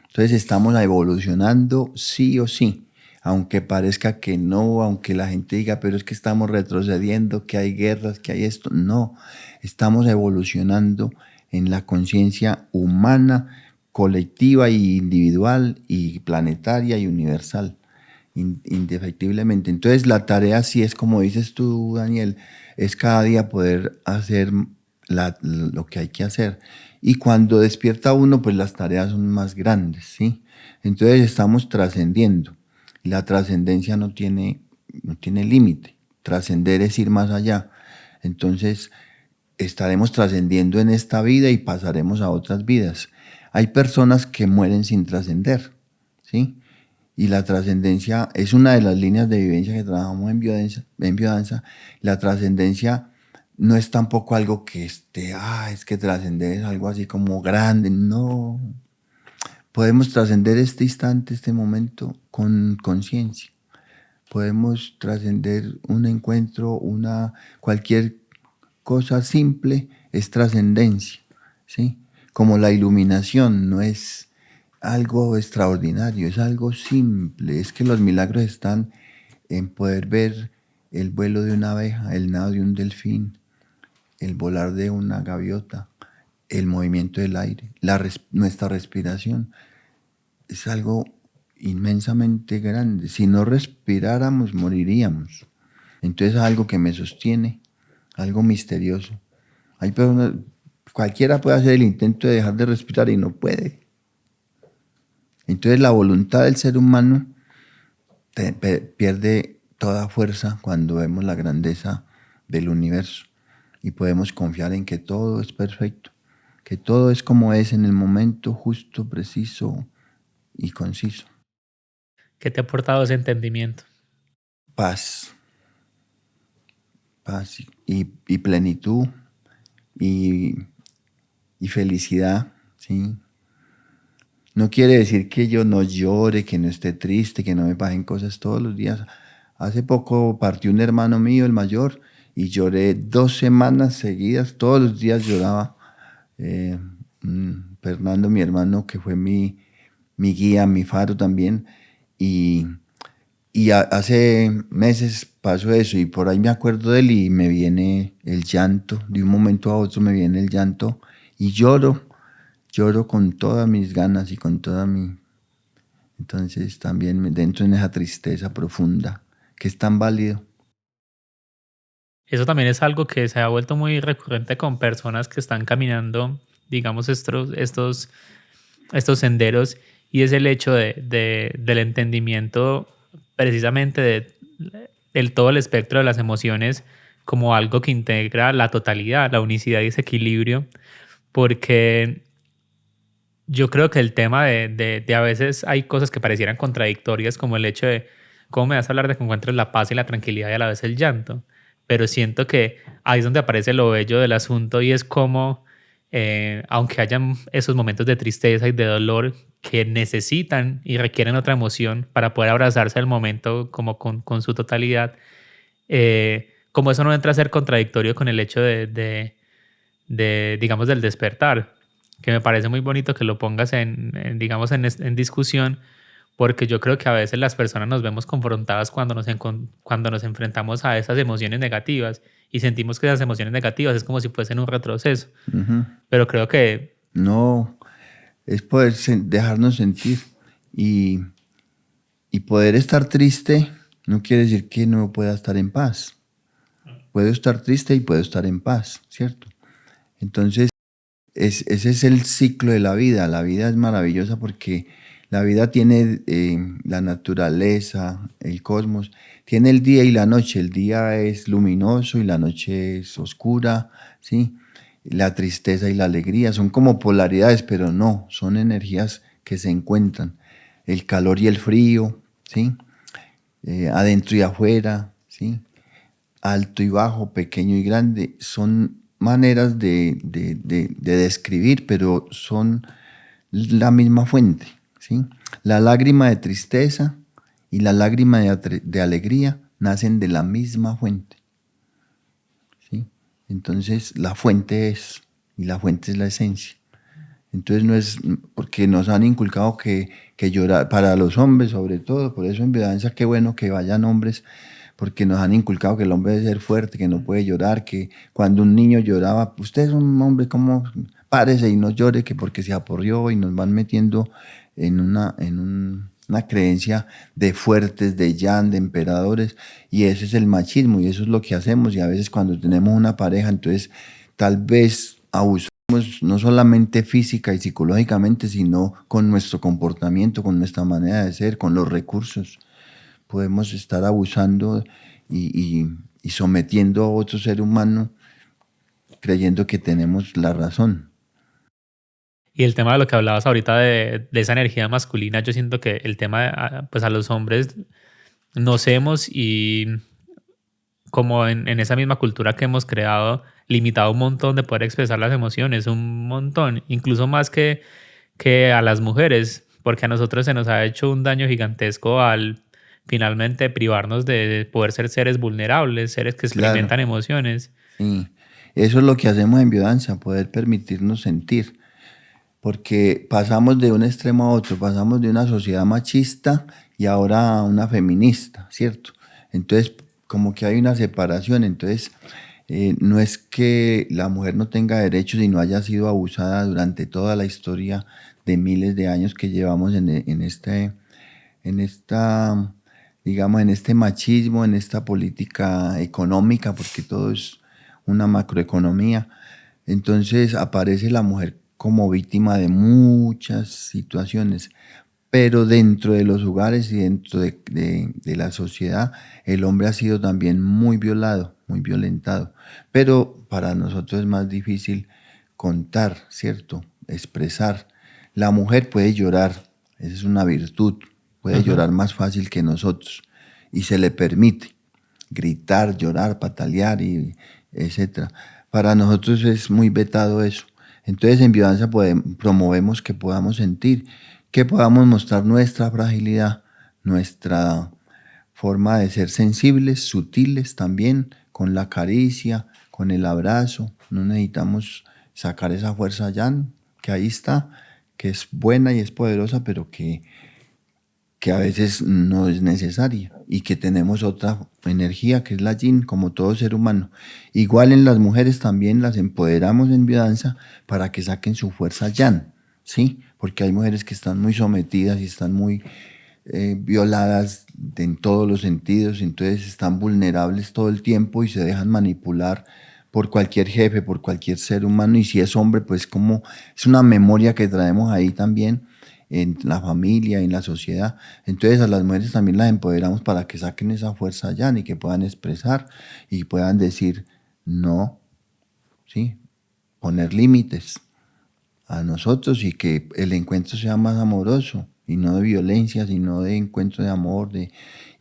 Entonces estamos evolucionando sí o sí. Aunque parezca que no, aunque la gente diga, pero es que estamos retrocediendo, que hay guerras, que hay esto. No, estamos evolucionando en la conciencia humana, colectiva y individual y planetaria y universal, indefectiblemente. Entonces la tarea sí es, como dices tú, Daniel, es cada día poder hacer lo que hay que hacer. Y cuando despierta uno, pues las tareas son más grandes, ¿sí? Entonces estamos trascendiendo. La trascendencia no tiene límite. Trascender es ir más allá. Entonces estaremos trascendiendo en esta vida y pasaremos a otras vidas. Hay personas que mueren sin trascender, ¿sí? Y la trascendencia es una de las líneas de vivencia que trabajamos en biodanza. La trascendencia no es tampoco algo que es que trascender es algo así como grande, no. Podemos trascender este instante, este momento con conciencia. Podemos trascender un encuentro, cualquier cosa simple es trascendencia, ¿sí? Como la iluminación no es algo extraordinario, es algo simple. Es que los milagros están en poder ver el vuelo de una abeja, el nado de un delfín, el volar de una gaviota, el movimiento del aire, nuestra respiración. Es algo inmensamente grande. Si no respiráramos, moriríamos. Entonces es algo que me sostiene, algo misterioso. Hay personas, cualquiera puede hacer el intento de dejar de respirar y no puede. Entonces la voluntad del ser humano pierde toda fuerza cuando vemos la grandeza del universo y podemos confiar en que todo es perfecto, que todo es como es en el momento justo, preciso y conciso.
¿Qué te ha aportado ese entendimiento?
Paz y plenitud y felicidad, ¿sí? No quiere decir que yo no llore, que no esté triste, que no me pasen cosas todos los días. Hace poco partió un hermano mío, el mayor, y lloré 2 semanas seguidas, todos los días lloraba. Fernando, mi hermano, que fue mi guía, mi faro también, y hace meses pasó eso, y por ahí me acuerdo de él y me viene el llanto, de un momento a otro me viene el llanto, y lloro con todas mis ganas y con toda mi... Entonces también me entro en esa tristeza profunda, que es tan válido.
Eso también es algo que se ha vuelto muy recurrente con personas que están caminando, digamos, estos senderos, y es el hecho del entendimiento precisamente del todo el espectro de las emociones como algo que integra la totalidad, la unicidad y ese equilibrio, porque yo creo que el tema de a veces hay cosas que parecieran contradictorias, como el hecho de cómo me vas a hablar de que encuentres la paz y la tranquilidad y a la vez el llanto, pero siento que ahí es donde aparece lo bello del asunto, y es como, aunque hayan esos momentos de tristeza y de dolor que necesitan y requieren otra emoción para poder abrazarse al momento como con su totalidad, como eso no entra a ser contradictorio con el hecho digamos, del despertar, que me parece muy bonito que lo pongas digamos, en discusión, porque yo creo que a veces las personas nos vemos confrontadas cuando nos enfrentamos a esas emociones negativas y sentimos que esas emociones negativas es como si fuesen un retroceso.
Uh-huh.
Pero creo que...
No, es poder dejarnos sentir y poder estar triste no quiere decir que no pueda estar en paz. Puedo estar triste y puedo estar en paz, ¿cierto? Entonces, ese es el ciclo de la vida. La vida es maravillosa porque la vida tiene la naturaleza, el cosmos, tiene el día y la noche. El día es luminoso y la noche es oscura, ¿sí? La tristeza y la alegría son como polaridades, pero no, son energías que se encuentran. El calor y el frío, ¿sí? Adentro y afuera, ¿sí? Alto y bajo, pequeño y grande, son maneras de describir, pero son la misma fuente, ¿sí? La lágrima de tristeza y la lágrima de alegría nacen de la misma fuente, ¿sí? Entonces la fuente es, y la fuente es la esencia. Entonces no es porque nos han inculcado que llorar, para los hombres sobre todo, por eso en biodanza qué bueno que vayan hombres, porque nos han inculcado que el hombre debe ser fuerte, que no puede llorar, que cuando un niño lloraba, usted es un hombre, ¿cómo? Párese y no llore, que porque se aporrió, y nos van metiendo en una creencia de fuertes, de yan, de emperadores, y ese es el machismo, y eso es lo que hacemos, y a veces cuando tenemos una pareja, entonces tal vez abusamos no solamente física y psicológicamente, sino con nuestro comportamiento, con nuestra manera de ser, con los recursos. Podemos estar abusando y sometiendo a otro ser humano creyendo que tenemos la razón.
Y el tema de lo que hablabas ahorita de esa energía masculina, yo siento que el tema, pues a los hombres nos hemos y como en esa misma cultura que hemos creado, limitado un montón de poder expresar las emociones, un montón, incluso más que a las mujeres, porque a nosotros se nos ha hecho un daño gigantesco al finalmente privarnos de poder ser seres vulnerables, seres que experimentan
Claro.
emociones.
Y eso es lo que hacemos en biodanza, poder permitirnos sentir. Porque pasamos de un extremo a otro, pasamos de una sociedad machista y ahora a una feminista, ¿cierto? Entonces, como que hay una separación, entonces no es que la mujer no tenga derechos y no haya sido abusada durante toda la historia de miles de años que llevamos digamos, en este machismo, en esta política económica, porque todo es una macroeconomía. Entonces aparece la mujer como víctima de muchas situaciones, pero dentro de los hogares y dentro de la sociedad, el hombre ha sido también muy violado, muy violentado. Pero para nosotros es más difícil contar, ¿cierto? Expresar. La mujer puede llorar, esa es una virtud, puede llorar más fácil que nosotros y se le permite gritar, llorar, patalear, y etcétera. Para nosotros es muy vetado eso. Entonces en biodanza promovemos que podamos sentir, que podamos mostrar nuestra fragilidad, nuestra forma de ser sensibles, sutiles también, con la caricia, con el abrazo. No necesitamos sacar esa fuerza yan, que ahí está, que es buena y es poderosa, pero que a veces no es necesaria y que tenemos otra energía que es la yin, como todo ser humano. Igual en las mujeres también las empoderamos en biodanza para que saquen su fuerza yan, ¿sí? Porque hay mujeres que están muy sometidas y están muy violadas en todos los sentidos, entonces están vulnerables todo el tiempo y se dejan manipular por cualquier jefe, por cualquier ser humano, y si es hombre, pues como es una memoria que traemos ahí también en la familia, en la sociedad. Entonces a las mujeres también las empoderamos para que saquen esa fuerza ya y que puedan expresar y puedan decir no, ¿sí? Poner límites a nosotros y que el encuentro sea más amoroso y no de violencia, sino de encuentro de amor,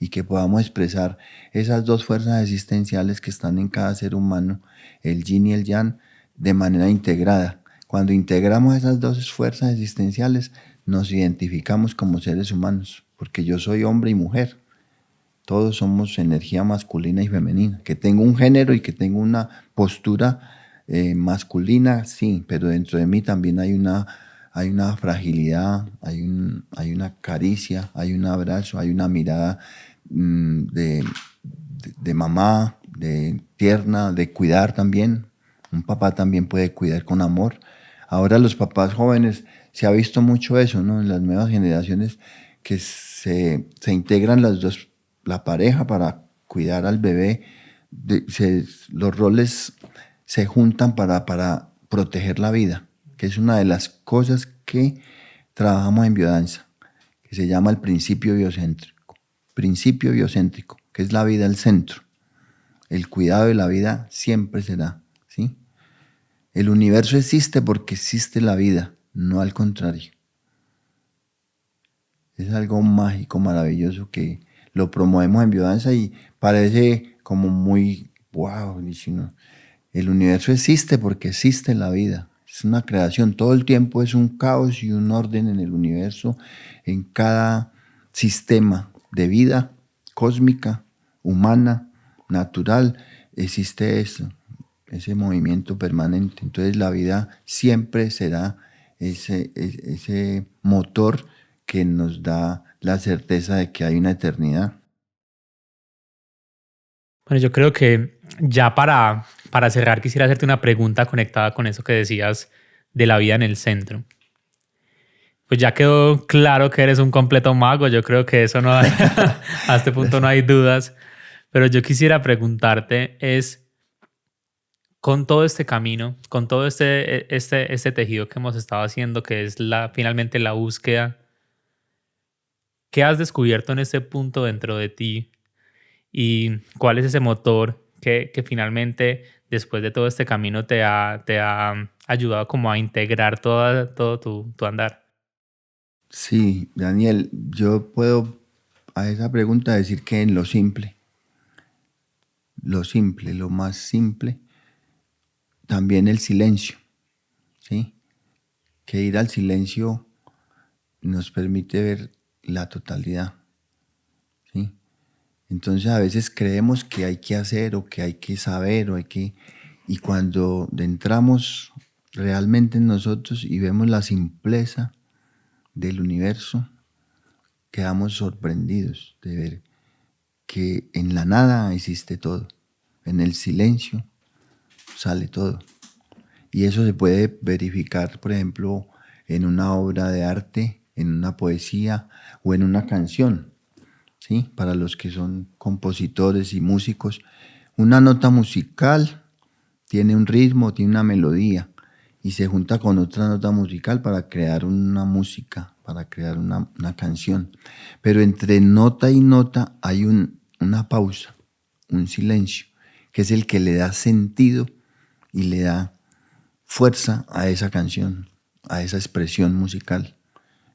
y que podamos expresar esas dos fuerzas existenciales que están en cada ser humano, el yin y el yang, de manera integrada. Cuando integramos esas dos fuerzas existenciales, nos identificamos como seres humanos, porque yo soy hombre y mujer. Todos somos energía masculina y femenina. Que tengo un género y que tengo una postura masculina, sí, pero dentro de mí también hay una fragilidad, hay una caricia, hay un abrazo, hay una mirada de mamá, de tierna, de cuidar también. Un papá también puede cuidar con amor. Ahora los papás jóvenes, se ha visto mucho eso, ¿no? En las nuevas generaciones que se integran las dos, la pareja para cuidar al bebé, los roles se juntan para proteger la vida, que es una de las cosas que trabajamos en biodanza, que se llama el principio biocéntrico. Principio biocéntrico, que es la vida al centro. El cuidado de la vida siempre será, ¿sí? El universo existe porque existe la vida, no al contrario. Es algo mágico, maravilloso, que lo promovemos en biodanza y parece como muy wow. El universo existe porque existe la vida. es una creación. Todo el tiempo es un caos y un orden en el universo, en cada sistema de vida cósmica, humana, natural, existe eso, ese movimiento permanente. Entonces la vida siempre será ese motor que nos da la certeza de que hay una eternidad.
Bueno, yo creo que ya para cerrar quisiera hacerte una pregunta conectada con eso que decías de la vida en el centro. Pues ya quedó claro que eres un completo mago, yo creo que eso no hay, a este punto no hay dudas, pero yo quisiera preguntarte es, con todo este camino, con todo este tejido que hemos estado haciendo, que es finalmente la búsqueda, ¿qué has descubierto en este punto dentro de ti? ¿Y cuál es ese motor que finalmente, después de todo este camino, te ha ayudado como a integrar todo tu andar?
Sí, Daniel, yo puedo a esa pregunta decir que en lo simple, lo más simple, también el silencio, ¿sí? Que ir al silencio nos permite ver la totalidad, ¿sí? Entonces a veces creemos que hay que hacer o que hay que saber y cuando entramos realmente en nosotros y vemos la simpleza del universo, quedamos sorprendidos de ver que en la nada existe todo, en el silencio sale todo. Y eso se puede verificar, por ejemplo, en una obra de arte, en una poesía o en una canción, ¿sí? Para los que son compositores y músicos, una nota musical tiene un ritmo, tiene una melodía y se junta con otra nota musical para crear una música, para crear una canción. Pero entre nota y nota hay una pausa, un silencio, que es el que le da sentido y le da fuerza a esa canción, a esa expresión musical.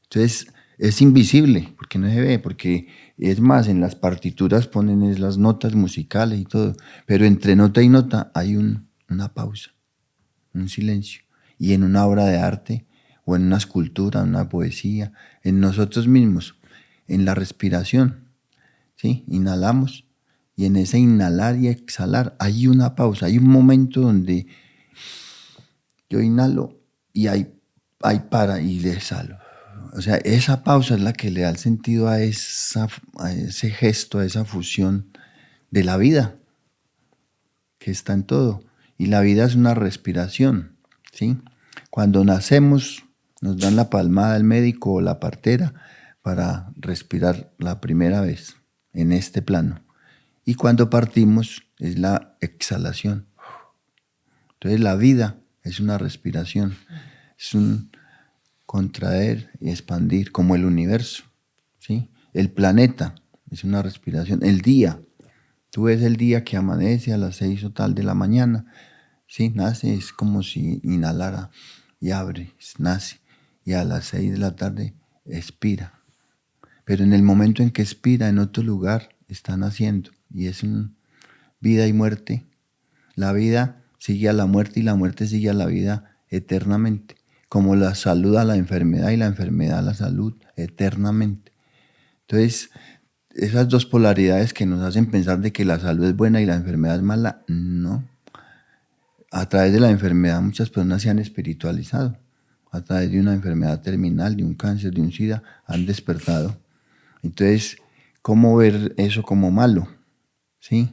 Entonces es invisible, porque no se ve, porque es más, en las partituras ponen las notas musicales y todo, pero entre nota y nota hay una pausa, un silencio. Y en una obra de arte, o en una escultura, en una poesía, en nosotros mismos, en la respiración, ¿sí? Inhalamos, y en ese inhalar y exhalar hay una pausa, hay un momento donde yo inhalo y hay para y exhalo. O sea, esa pausa es la que le da el sentido a ese gesto, a esa fusión de la vida, que está en todo. Y la vida es una respiración, ¿sí? Cuando nacemos, nos dan la palmada el médico o la partera para respirar la primera vez en este plano. Y cuando partimos es la exhalación. Entonces la vida es una respiración, es un contraer y expandir, como el universo, ¿sí? El planeta es una respiración. El día, tú ves el día que amanece a las 6 o tal de la mañana, ¿sí? Nace, es como si inhalara y abre, nace. Y a las 6 de la tarde expira. Pero en el momento en que expira, en otro lugar, está naciendo. Y es vida y muerte. La vida sigue a la muerte y la muerte sigue a la vida eternamente. Como la salud a la enfermedad y la enfermedad a la salud eternamente. Entonces, esas dos polaridades que nos hacen pensar de que la salud es buena y la enfermedad es mala, no. A través de la enfermedad muchas personas se han espiritualizado. A través de una enfermedad terminal, de un cáncer, de un SIDA, han despertado. Entonces, ¿cómo ver eso como malo? ¿Sí?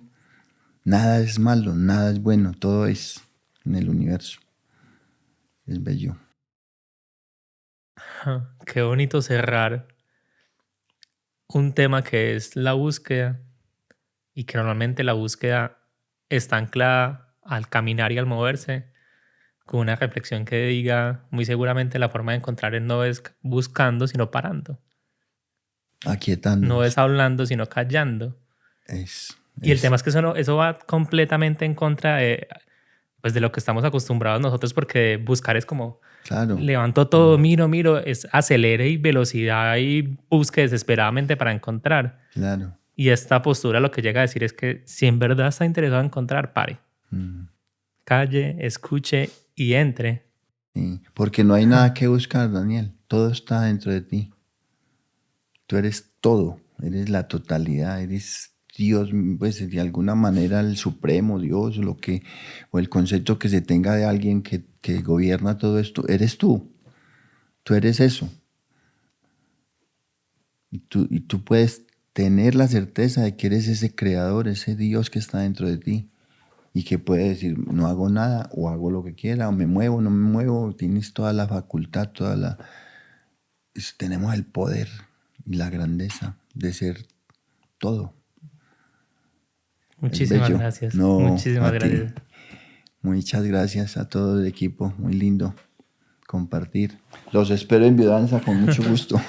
Nada es malo, nada es bueno, todo es en el universo. Es bello.
Qué bonito cerrar un tema que es la búsqueda y que normalmente la búsqueda está anclada al caminar y al moverse, con una reflexión que diga muy seguramente la forma de encontrar no es buscando sino parando, no
Aquietándonos.
es hablando sino callando. Y el tema es que eso va completamente en contra pues de lo que estamos acostumbrados nosotros, porque buscar es como
claro,
levanto todo, miro, es acelere y velocidad y busque desesperadamente para encontrar.
claro.
Y esta postura lo que llega a decir es que si en verdad está interesado en encontrar, pare, calle, escuche y entre.
Sí, porque no hay nada que buscar, Daniel. Todo está dentro de ti. Tú eres todo, eres la totalidad, eres Dios, pues de alguna manera el supremo Dios, o el concepto que se tenga de alguien que gobierna todo esto, eres tú. Tú eres eso. Y tú puedes tener la certeza de que eres ese creador, ese Dios que está dentro de ti. Y que puede decir, no hago nada, o hago lo que quiera, o me muevo, no me muevo. Tienes toda la facultad, tenemos el poder y la grandeza de ser todo.
Muchísimas
bello.
gracias.
No,
Muchísimas
a ti.
gracias.
Muchas gracias a todo el equipo. Muy lindo compartir. Los espero en Biodanza con mucho gusto.